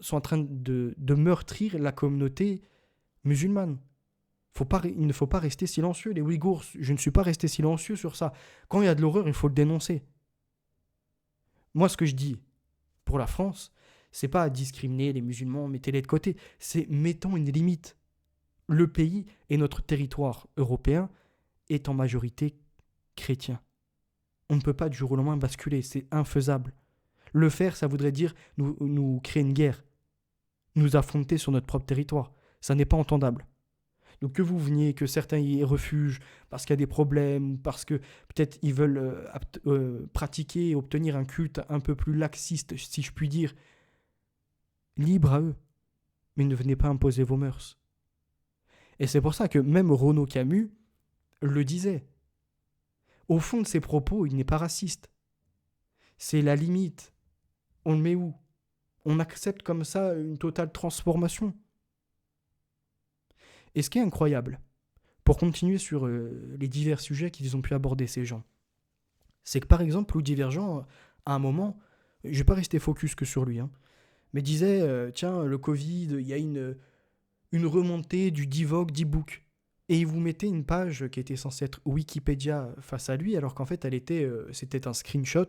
sont en train de meurtrir la communauté musulmane. Il ne faut pas rester silencieux. Les Ouïghours, je ne suis pas resté silencieux sur ça. Quand il y a de l'horreur, il faut le dénoncer. Moi, ce que je dis pour la France, c'est pas discriminer les musulmans, mettez-les de côté. C'est mettons une limite. Le pays et notre territoire européen est en majorité chrétien. On ne peut pas du jour au lendemain basculer, c'est infaisable. Le faire, ça voudrait dire nous créer une guerre, nous affronter sur notre propre territoire. Ça n'est pas entendable. Donc que vous veniez, que certains y refuge parce qu'il y a des problèmes, parce que peut-être ils veulent pratiquer et obtenir un culte un peu plus laxiste, si je puis dire, libre à eux. Mais ne venez pas imposer vos mœurs. Et c'est pour ça que même Renaud Camus le disait. Au fond de ses propos, il n'est pas raciste. C'est la limite. On le met où? On accepte comme ça une totale transformation. Et ce qui est incroyable, pour continuer sur les divers sujets qu'ils ont pu aborder ces gens, c'est que par exemple, Loup Divergent, à un moment, je ne vais pas rester focus que sur lui, mais disait, tiens, le Covid, il y a une remontée du Divock d'e-book. Et il vous mettait une page qui était censée être Wikipédia face à lui, alors qu'en fait, c'était un screenshot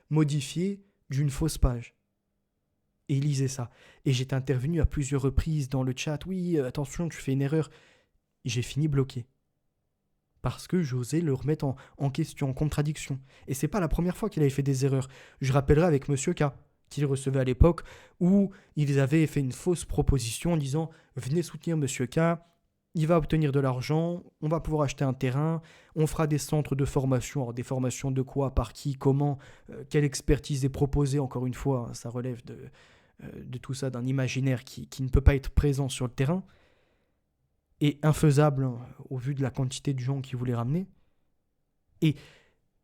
modifié d'une fausse page. Et il lisait ça. Et j'étais intervenu à plusieurs reprises dans le chat. Oui, attention, tu fais une erreur. Et j'ai fini bloqué. Parce que j'osais le remettre en question, en contradiction. Et c'est pas la première fois qu'il avait fait des erreurs. Je rappellerai avec Monsieur K, qu'il recevait à l'époque, où ils avaient fait une fausse proposition en disant « Venez soutenir Monsieur K, il va obtenir de l'argent, on va pouvoir acheter un terrain, on fera des centres de formation. » Alors des formations de quoi, par qui, comment, quelle expertise est proposée, encore une fois, hein, ça relève de tout ça, d'un imaginaire qui ne peut pas être présent sur le terrain, et infaisable hein, au vu de la quantité de gens qui voulaient ramener. Et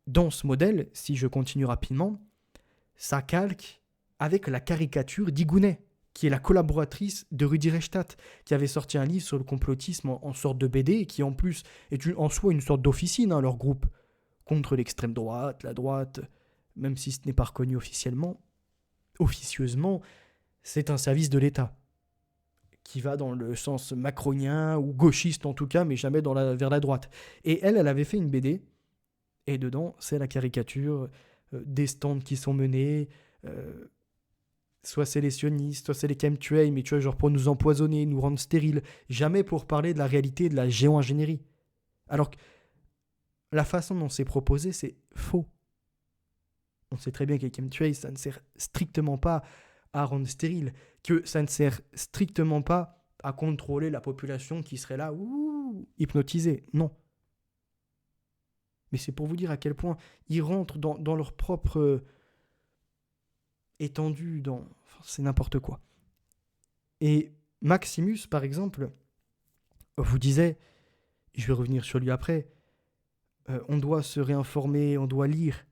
dans ce modèle, si je continue rapidement, ça calque avec la caricature d'Igounet, qui est la collaboratrice de Rudi Reichstadt, qui avait sorti un livre sur le complotisme en sorte de BD, et qui en plus est en soi une sorte d'officine, hein, leur groupe, contre l'extrême droite, la droite, même si ce n'est pas reconnu officieusement, c'est un service de l'État, qui va dans le sens macronien, ou gauchiste en tout cas, mais jamais vers la droite. Et elle avait fait une BD, et dedans, c'est la caricature des stands qui sont menés, soit c'est les sionistes, soit c'est les chemtrails, mais tu vois, genre pour nous empoisonner, nous rendre stériles, jamais pour parler de la réalité de la géo-ingénierie. Alors que la façon dont c'est proposé, c'est faux. On sait très bien que les chemtrails, ça ne sert strictement pas à rendre stérile, que ça ne sert strictement pas à contrôler la population qui serait là, hypnotisée. Non. Mais c'est pour vous dire à quel point ils rentrent dans leur propre étendue, c'est n'importe quoi. Et Maximus, par exemple, vous disait, je vais revenir sur lui après, on doit se réinformer, on doit lire.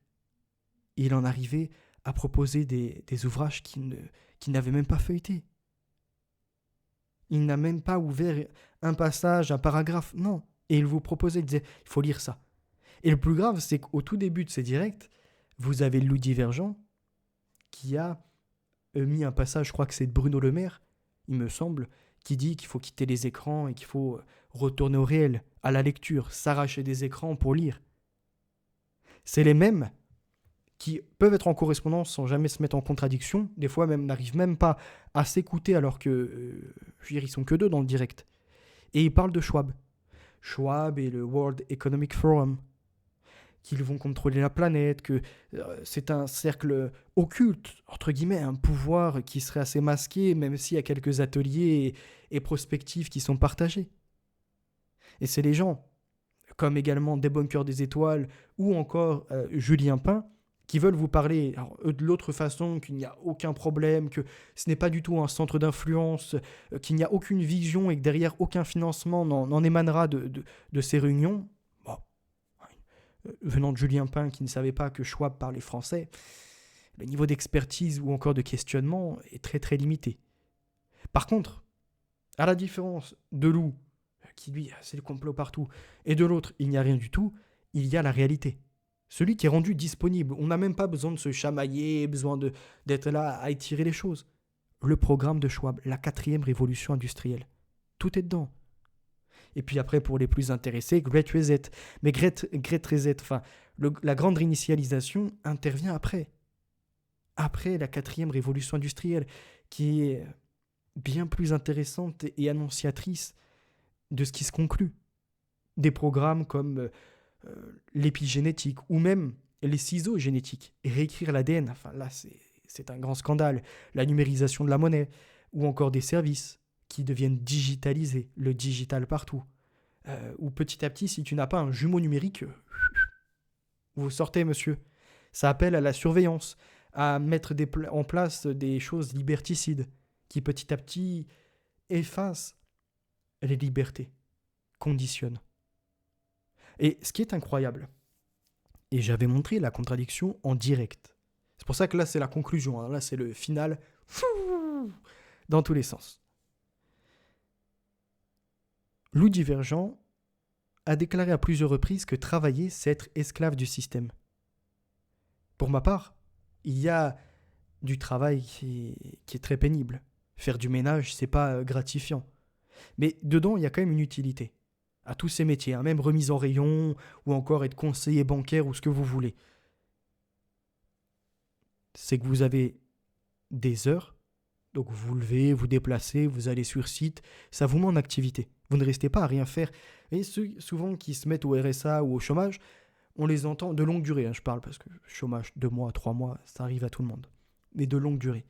Et il en arrivait à proposer des ouvrages qu'il n'avait même pas feuilletés. Il n'a même pas ouvert un passage, un paragraphe, non. Et il vous proposait, il disait, il faut lire ça. Et le plus grave, c'est qu'au tout début de ces directs, vous avez Louis Divergent qui a mis un passage, je crois que c'est de Bruno Le Maire, il me semble, qui dit qu'il faut quitter les écrans et qu'il faut retourner au réel, à la lecture, s'arracher des écrans pour lire. C'est les mêmes qui peuvent être en correspondance sans jamais se mettre en contradiction, des fois même n'arrivent même pas à s'écouter alors que, je veux dire, ils sont que deux dans le direct. Et ils parlent de Schwab. Schwab et le World Economic Forum, qu'ils vont contrôler la planète, que c'est un cercle occulte, entre guillemets, un pouvoir qui serait assez masqué, même s'il y a quelques ateliers et prospectives qui sont partagés. Et c'est les gens, comme également Débunker des étoiles, ou encore Julien Pain, qui veulent vous parler de l'autre façon, qu'il n'y a aucun problème, que ce n'est pas du tout un centre d'influence, qu'il n'y a aucune vision et que derrière aucun financement n'en émanera de ces réunions. Bon, venant de Julien Pain qui ne savait pas que Schwab parlait français, le niveau d'expertise ou encore de questionnement est très très limité. Par contre, à la différence de Lou, qui lui, c'est le complot partout, et de l'autre, il n'y a rien du tout, il y a la réalité. Celui qui est rendu disponible. On n'a même pas besoin de se chamailler, besoin d'être là à étirer les choses. Le programme de Schwab, la 4e révolution industrielle. Tout est dedans. Et puis après, pour les plus intéressés, Great Reset. Mais Great Reset, enfin, la grande réinitialisation intervient après. Après la 4e révolution industrielle, qui est bien plus intéressante et annonciatrice de ce qui se conclut. Des programmes comme l'épigénétique ou même les ciseaux génétiques et réécrire l'ADN. Enfin là, c'est un grand scandale. La numérisation de la monnaie ou encore des services qui deviennent digitalisés, le digital partout. Ou petit à petit, si tu n'as pas un jumeau numérique, vous sortez, monsieur. Ça appelle à la surveillance, à mettre en place des choses liberticides qui petit à petit effacent les libertés, conditionnent. Et ce qui est incroyable, et j'avais montré la contradiction en direct. C'est pour ça que là, c'est la conclusion. Hein. Là, c'est le final dans tous les sens. Lou Divergent a déclaré à plusieurs reprises que travailler, c'est être esclave du système. Pour ma part, il y a du travail qui est très pénible. Faire du ménage, c'est pas gratifiant. Mais dedans, il y a quand même une utilité. À tous ces métiers, hein, même remise en rayon, ou encore être conseiller bancaire, ou ce que vous voulez. C'est que vous avez des heures Donc vous vous levez, vous déplacez, vous allez sur site, ça vous met en activité. Vous ne restez pas à rien faire. Et ceux souvent qui se mettent au RSA ou au chômage, on les entend de longue durée, hein, je parle, parce que chômage 2 mois, 3 mois, ça arrive à tout le monde. Mais de longue durée.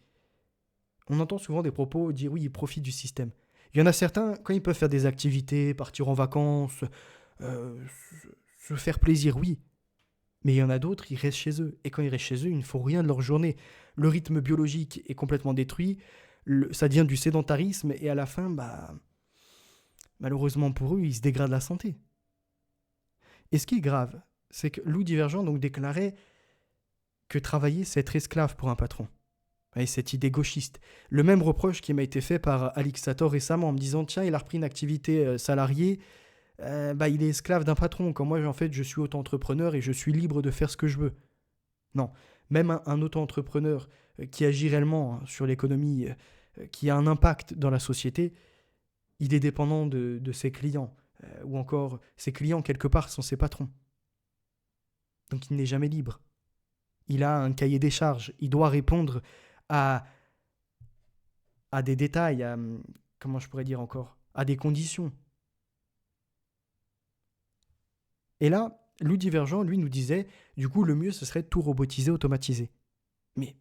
On entend souvent des propos dire oui, ils profitent du système. Il y en a certains, quand ils peuvent faire des activités, partir en vacances, euh, se faire plaisir, oui. Mais il y en a d'autres, ils restent chez eux. Et quand ils restent chez eux, ils ne font rien de leur journée. Le rythme biologique est complètement détruit, ça devient du sédentarisme, et à la fin, malheureusement pour eux, ils se dégradent la santé. Et ce qui est grave, c'est que Lou Divergent donc déclarait que travailler, c'est être esclave pour un patron. Et cette idée gauchiste. Le même reproche qui m'a été fait par Alix Sator récemment en me disant tiens, il a repris une activité salariée, il est esclave d'un patron. Quand moi, en fait, je suis auto-entrepreneur et je suis libre de faire ce que je veux. Non, même un auto-entrepreneur qui agit réellement sur l'économie, qui a un impact dans la société, il est dépendant de ses clients. Ou encore, ses clients, quelque part, sont ses patrons. Donc il n'est jamais libre. Il a un cahier des charges. Il doit répondre à des détails, comment je pourrais dire encore, à des conditions. Et là, Lou Divergent, lui, nous disait, du coup, le mieux, ce serait de tout robotiser, automatiser. Mais,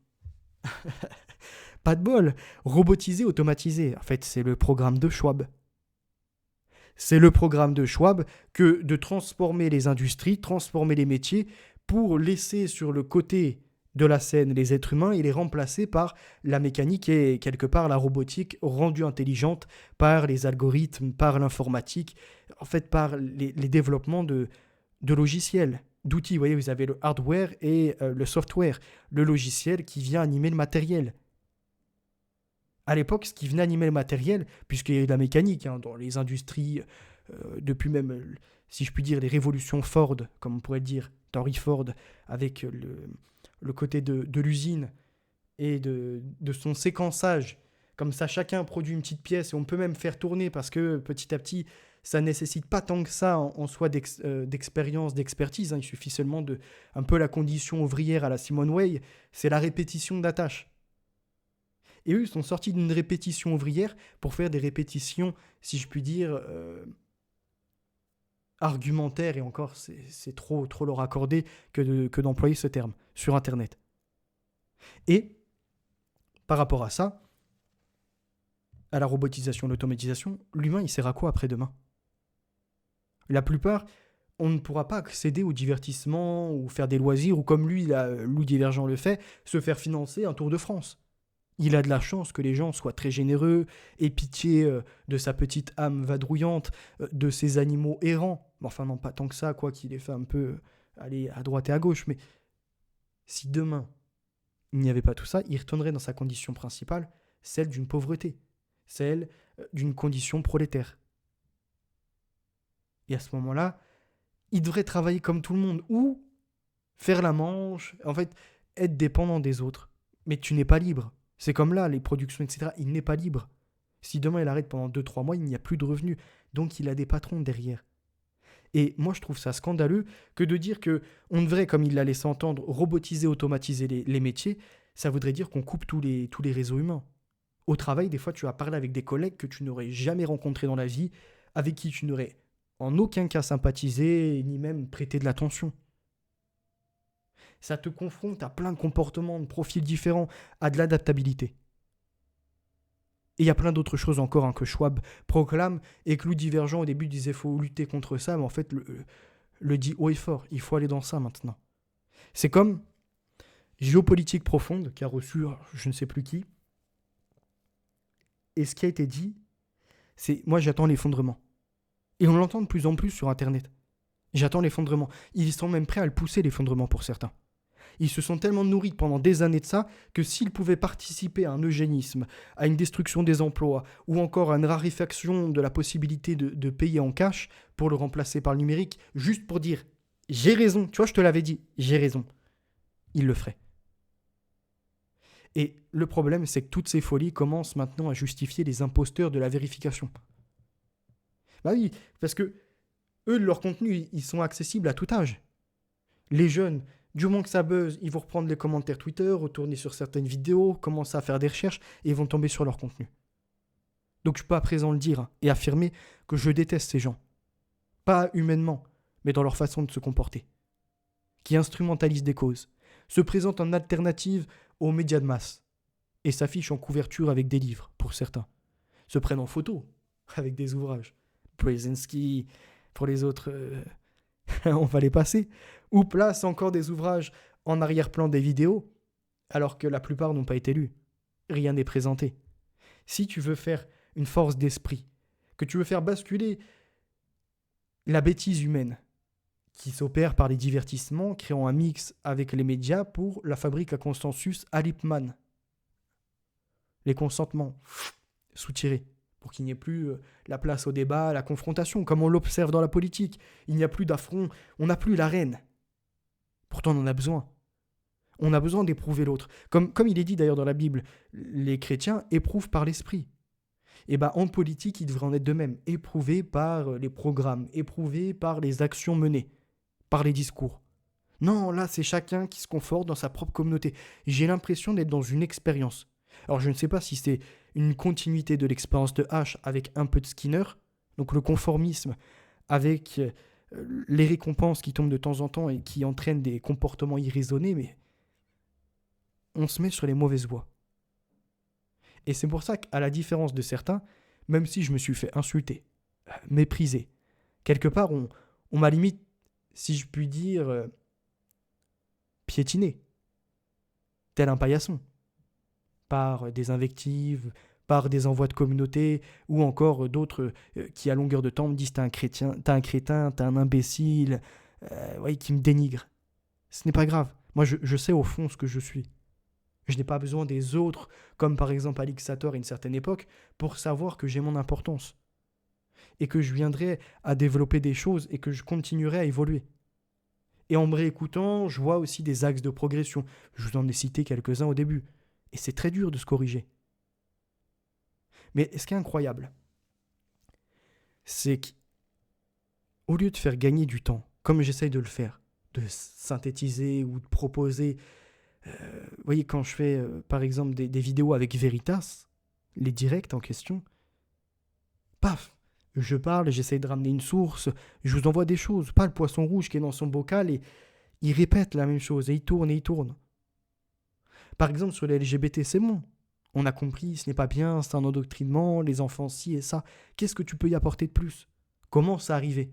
pas de bol, robotiser, automatiser, en fait, c'est le programme de Schwab. C'est le programme de Schwab que de transformer les industries, transformer les métiers pour laisser sur le côté de la scène les êtres humains et les remplacer par la mécanique et quelque part la robotique rendue intelligente par les algorithmes, par l'informatique, en fait par les développements de logiciels, d'outils. Vous voyez, vous avez le hardware et le software, le logiciel qui vient animer le matériel. À l'époque, ce qui venait animer le matériel, puisqu'il y a eu de la mécanique dans les industries, depuis même, si je puis dire, les révolutions Ford, comme on pourrait dire, d'Henry Ford, avec le côté de l'usine et de son séquençage. Comme ça, chacun produit une petite pièce et on peut même faire tourner parce que petit à petit, ça ne nécessite pas tant que ça en soi d'expérience, d'expertise. Il suffit seulement de un peu la condition ouvrière à la Simone Weil, c'est la répétition de la tâche. Et eux, ils sont sortis d'une répétition ouvrière pour faire des répétitions, si je puis dire, argumentaires. Et encore, c'est trop leur accorder que d'employer ce terme sur Internet. Et par rapport à ça, à la robotisation, l'automatisation, l'humain, il sert à quoi après-demain ? La plupart, on ne pourra pas accéder au divertissement ou faire des loisirs, ou comme lui, Lou Divergent le fait, se faire financer un Tour de France. Il a de la chance que les gens soient très généreux, aient pitié de sa petite âme vadrouillante, de ses animaux errants. Enfin, non, pas tant que ça, quoi qu'il ait fait un peu aller à droite et à gauche. Mais si demain, il n'y avait pas tout ça, il retournerait dans sa condition principale, celle d'une pauvreté, celle d'une condition prolétaire. Et à ce moment-là, il devrait travailler comme tout le monde, ou faire la manche, en fait, être dépendant des autres. Mais tu n'es pas libre. C'est comme là, les productions, etc. Il n'est pas libre. Si demain il arrête pendant 2-3 mois, il n'y a plus de revenus. Donc il a des patrons derrière. Et moi je trouve ça scandaleux que de dire que on devrait, comme il l'a laissé entendre, robotiser, automatiser les métiers. Ça voudrait dire qu'on coupe tous les réseaux humains. Au travail, des fois tu vas parler avec des collègues que tu n'aurais jamais rencontrés dans la vie, avec qui tu n'aurais en aucun cas sympathisé, ni même prêté de l'attention. Ça te confronte à plein de comportements, de profils différents, à de l'adaptabilité. Et il y a plein d'autres choses encore que Schwab proclame et que Lou Divergent au début disait qu'il faut lutter contre ça, mais en fait le dit haut et fort, il faut aller dans ça maintenant. C'est comme Géopolitique profonde qui a reçu je ne sais plus qui, et ce qui a été dit, c'est moi j'attends l'effondrement. Et on l'entend de plus en plus sur Internet. J'attends l'effondrement. Ils sont même prêts à le pousser, l'effondrement, pour certains. Ils se sont tellement nourris pendant des années de ça que s'ils pouvaient participer à un eugénisme, à une destruction des emplois, ou encore à une raréfaction de la possibilité de payer en cash pour le remplacer par le numérique, juste pour dire « j'ai raison », tu vois, je te l'avais dit, j'ai raison, ils le feraient. Et le problème, c'est que toutes ces folies commencent maintenant à justifier les imposteurs de la vérification. Bah oui, parce que eux, leur contenu, ils sont accessibles à tout âge. Les jeunes, Du moment que ça buzz, ils vont reprendre les commentaires Twitter, retourner sur certaines vidéos, commencer à faire des recherches et ils vont tomber sur leur contenu. Donc je peux à présent le dire et affirmer que je déteste ces gens. Pas humainement, mais dans leur façon de se comporter. Qui instrumentalisent des causes, se présentent en alternative aux médias de masse et s'affichent en couverture avec des livres, pour certains. Se prennent en photo avec des ouvrages. Brzezinski, pour les autres, on va les passer. Ou placent encore des ouvrages en arrière-plan des vidéos, alors que la plupart n'ont pas été lus. Rien n'est présenté. Si tu veux faire une force d'esprit, que tu veux faire basculer la bêtise humaine, qui s'opère par les divertissements, créant un mix avec les médias pour la fabrique à consensus à Lippmann. Les consentements soutirés, pour qu'il n'y ait plus la place au débat, à la confrontation, comme on l'observe dans la politique. Il n'y a plus d'affront, on n'a plus l'arène. Pourtant, on en a besoin. On a besoin d'éprouver l'autre. Comme il est dit d'ailleurs dans la Bible, les chrétiens éprouvent par l'esprit. Et bien en politique, il devrait en être de même. Éprouvé par les programmes, éprouvé par les actions menées, par les discours. Non, là, c'est chacun qui se conforte dans sa propre communauté. J'ai l'impression d'être dans une expérience. Alors, je ne sais pas si c'est une continuité de l'expérience de H avec un peu de Skinner, donc le conformisme avec les récompenses qui tombent de temps en temps et qui entraînent des comportements irraisonnés, mais on se met sur les mauvaises voies. Et c'est pour ça qu'à la différence de certains, même si je me suis fait insulter, mépriser, quelque part, on m'a limite, si je puis dire, piétiné, tel un paillasson, par des invectives, par des envois de communauté, ou encore d'autres qui, à longueur de temps, me disent « t'es un chrétien, t'es un crétin, t'es un imbécile qui me dénigrent. Ce n'est pas grave. Moi, je sais au fond ce que je suis. Je n'ai pas besoin des autres, comme par exemple Alix Sator à une certaine époque, pour savoir que j'ai mon importance. Et que je viendrai à développer des choses et que je continuerai à évoluer. Et en me réécoutant, je vois aussi des axes de progression. Je vous en ai cité quelques-uns au début. Et c'est très dur de se corriger. Mais ce qui est incroyable, c'est qu'au lieu de faire gagner du temps, comme j'essaye de le faire, de synthétiser ou de proposer, vous voyez, quand je fais par exemple des vidéos avec Veritas, les directs en question, paf, je parle, j'essaye de ramener une source, je vous envoie des choses, pas le poisson rouge qui est dans son bocal et il répète la même chose et il tourne et il tourne. Par exemple, sur les LGBT, c'est bon. On a compris, ce n'est pas bien, c'est un endoctrinement, les enfants ci et ça. Qu'est-ce que tu peux y apporter de plus ? Comment ça arrivé ?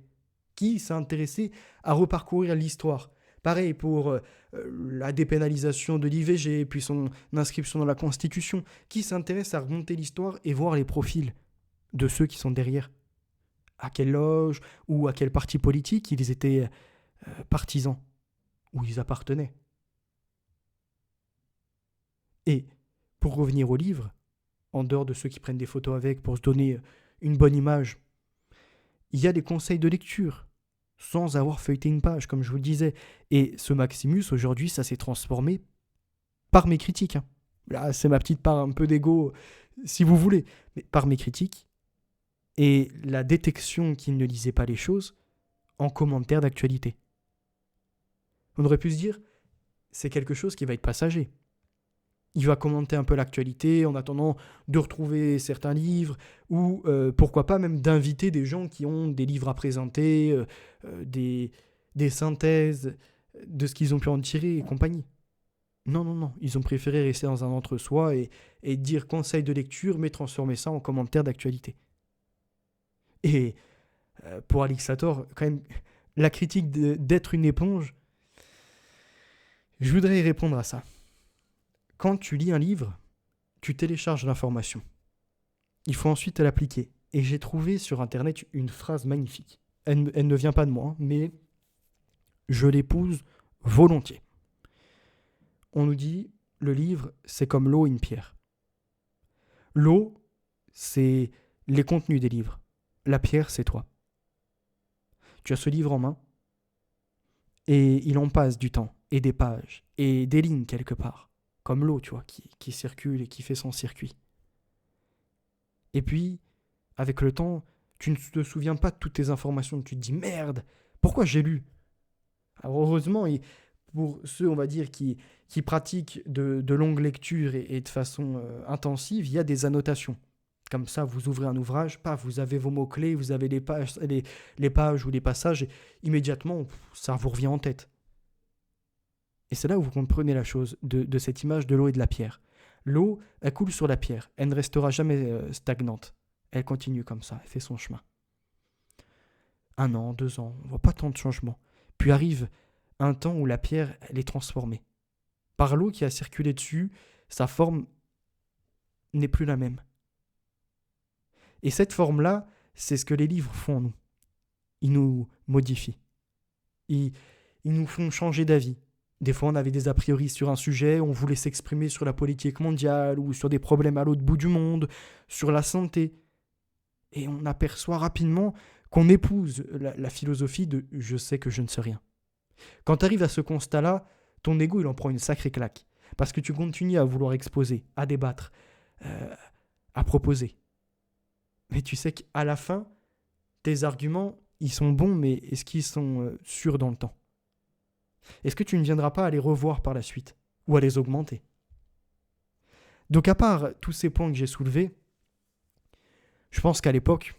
Qui s'est intéressé à reparcourir l'histoire ? Pareil pour la dépénalisation de l'IVG, puis son inscription dans la Constitution. Qui s'intéresse à remonter l'histoire et voir les profils de ceux qui sont derrière ? À quelle loge ou à quel parti politique ils étaient partisans, ou ils appartenaient ? Et pour revenir au livre, en dehors de ceux qui prennent des photos avec pour se donner une bonne image, il y a des conseils de lecture, sans avoir feuilleté une page, comme je vous le disais. Et ce Maximus, aujourd'hui, ça s'est transformé par mes critiques. Là, c'est ma petite part un peu d'ego, si vous voulez, mais par mes critiques. Et la détection qu'il ne lisait pas les choses en commentaire d'actualité. On aurait pu se dire, c'est quelque chose qui va être passager. Il va commenter un peu l'actualité en attendant de retrouver certains livres ou pourquoi pas même d'inviter des gens qui ont des livres à présenter, des synthèses de ce qu'ils ont pu en tirer et compagnie. Non. Ils ont préféré rester dans un entre-soi et dire conseil de lecture mais transformer ça en commentaire d'actualité. Et pour Alix Sator, quand même, la critique d'être une éponge, je voudrais y répondre à ça. Quand tu lis un livre, tu télécharges l'information. Il faut ensuite l'appliquer. Et j'ai trouvé sur Internet une phrase magnifique. Elle ne vient pas de moi, mais je l'épouse volontiers. On nous dit, le livre, c'est comme l'eau et une pierre. L'eau, c'est les contenus des livres. La pierre, c'est toi. Tu as ce livre en main, et il en passe du temps, et des pages, et des lignes quelque part. Comme l'eau, tu vois, qui circule et qui fait son circuit. Et puis, avec le temps, tu ne te souviens pas de toutes tes informations. Tu te dis, merde, pourquoi j'ai lu ? Alors heureusement, pour ceux, on va dire, qui pratiquent de longues lectures et de façon intensive, il y a des annotations. Comme ça, vous ouvrez un ouvrage, paf, vous avez vos mots-clés, vous avez les pages ou les passages, et immédiatement, ça vous revient en tête. Et c'est là où vous comprenez la chose de cette image de l'eau et de la pierre. L'eau, elle coule sur la pierre, elle ne restera jamais stagnante. Elle continue comme ça, elle fait son chemin. 1 an, 2 ans, on ne voit pas tant de changements. Puis arrive un temps où la pierre, elle est transformée. Par l'eau qui a circulé dessus, sa forme n'est plus la même. Et cette forme-là, c'est ce que les livres font en nous. Ils nous modifient. Ils nous font changer d'avis. Des fois, on avait des a priori sur un sujet, on voulait s'exprimer sur la politique mondiale ou sur des problèmes à l'autre bout du monde, sur la santé. Et on aperçoit rapidement qu'on épouse la philosophie de « je sais que je ne sais rien ». Quand tu arrives à ce constat-là, ton ego, il en prend une sacrée claque. Parce que tu continues à vouloir exposer, à débattre, à proposer. Mais tu sais qu'à la fin, tes arguments, ils sont bons, mais est-ce qu'ils sont sûrs dans le temps ? Est-ce que tu ne viendras pas à les revoir par la suite ou à les augmenter ? Donc à part tous ces points que j'ai soulevés, je pense qu'à l'époque,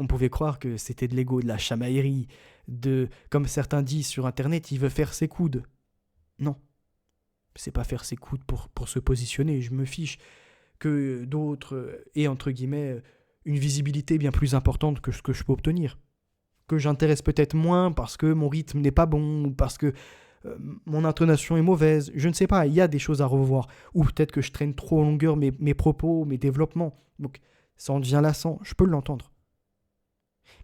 on pouvait croire que c'était de l'ego, de la chamaillerie, comme certains disent sur Internet, il veut faire ses coudes. Non, c'est pas faire ses coudes pour se positionner. Je me fiche que d'autres aient, entre guillemets, une visibilité bien plus importante que ce que je peux obtenir. Que j'intéresse peut-être moins parce que mon rythme n'est pas bon ou parce que mon intonation est mauvaise. Je ne sais pas, il y a des choses à revoir. Ou peut-être que je traîne trop en longueur mes propos, mes développements. Donc ça en devient lassant, je peux l'entendre.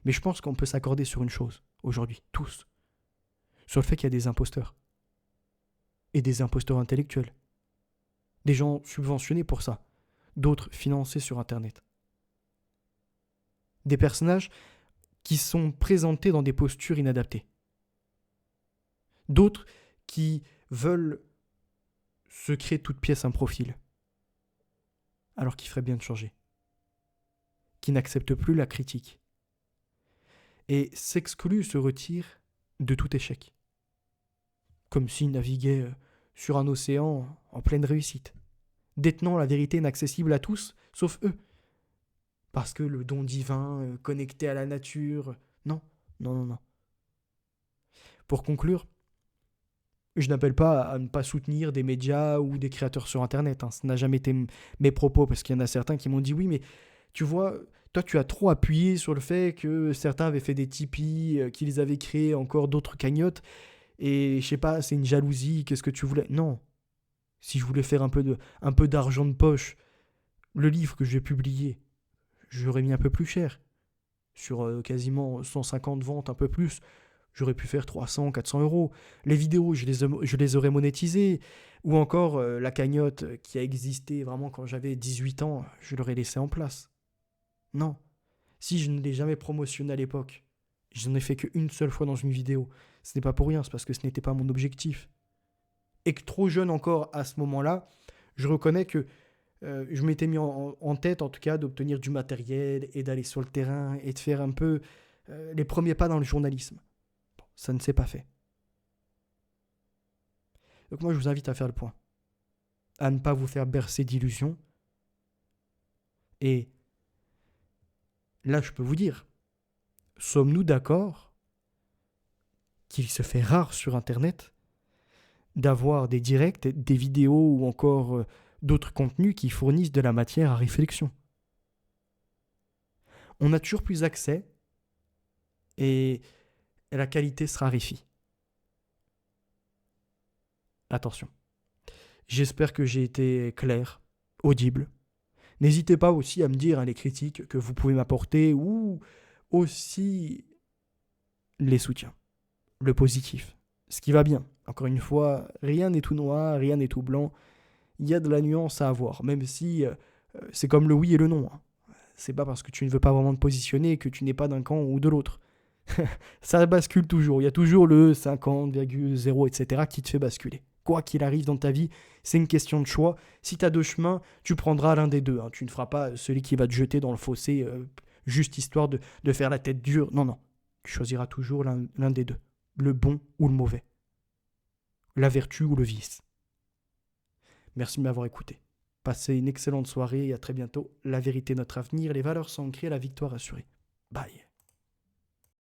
Mais je pense qu'on peut s'accorder sur une chose, aujourd'hui, tous. Sur le fait qu'il y a des imposteurs. Et des imposteurs intellectuels. Des gens subventionnés pour ça. D'autres financés sur Internet. Des personnages qui sont présentés dans des postures inadaptées. D'autres qui veulent se créer toute pièce un profil, alors qu'il ferait bien de changer. Qui n'acceptent plus la critique. Et s'excluent, se retirent de tout échec. Comme s'ils naviguaient sur un océan en pleine réussite, détenant la vérité inaccessible à tous, sauf eux. Parce que le don divin, connecté à la nature... Non. Pour conclure, je n'appelle pas à ne pas soutenir des médias ou des créateurs sur Internet. Ça n'a jamais été mes propos, parce qu'il y en a certains qui m'ont dit « Oui, mais tu vois, toi tu as trop appuyé sur le fait que certains avaient fait des Tipeee, qu'ils avaient créé encore d'autres cagnottes, et je sais pas, c'est une jalousie, qu'est-ce que tu voulais ?» Non. Si je voulais faire un peu d'argent de poche, le livre que j'ai publié, j'aurais mis un peu plus cher. Sur quasiment 150 ventes, un peu plus, j'aurais pu faire 300, 400 euros. Les vidéos, je les aurais monétisées. Ou encore, la cagnotte qui a existé vraiment quand j'avais 18 ans, je l'aurais laissée en place. Non. Si je ne l'ai jamais promotionné à l'époque, je n'en ai fait qu'une seule fois dans une vidéo. Ce n'est pas pour rien, c'est parce que ce n'était pas mon objectif. Et que trop jeune encore à ce moment-là, je reconnais que je m'étais mis en tête, en tout cas, d'obtenir du matériel et d'aller sur le terrain et de faire un peu les premiers pas dans le journalisme. Bon, ça ne s'est pas fait. Donc moi, je vous invite à faire le point. À ne pas vous faire bercer d'illusions. Et là, je peux vous dire, sommes-nous d'accord qu'il se fait rare sur Internet d'avoir des directs, des vidéos ou encore... d'autres contenus qui fournissent de la matière à réflexion. On a toujours plus accès et la qualité se raréfie. Attention. J'espère que j'ai été clair, audible. N'hésitez pas aussi à me dire les critiques que vous pouvez m'apporter ou aussi les soutiens, le positif, ce qui va bien. Encore une fois, rien n'est tout noir, rien n'est tout blanc. Il y a de la nuance à avoir, même si c'est comme le oui et le non. C'est pas parce que tu ne veux pas vraiment te positionner que tu n'es pas d'un camp ou de l'autre. Ça bascule toujours. Il y a toujours le 50,0, etc. qui te fait basculer. Quoi qu'il arrive dans ta vie, c'est une question de choix. Si tu as 2 chemins, tu prendras l'un des deux. Tu ne feras pas celui qui va te jeter dans le fossé juste histoire de faire la tête dure. Non. Tu choisiras toujours l'un des deux. Le bon ou le mauvais. la vertu ou le vice. Merci de m'avoir écouté. Passez une excellente soirée et à très bientôt. La vérité est notre avenir, les valeurs sont ancrées, la victoire assurée. Bye.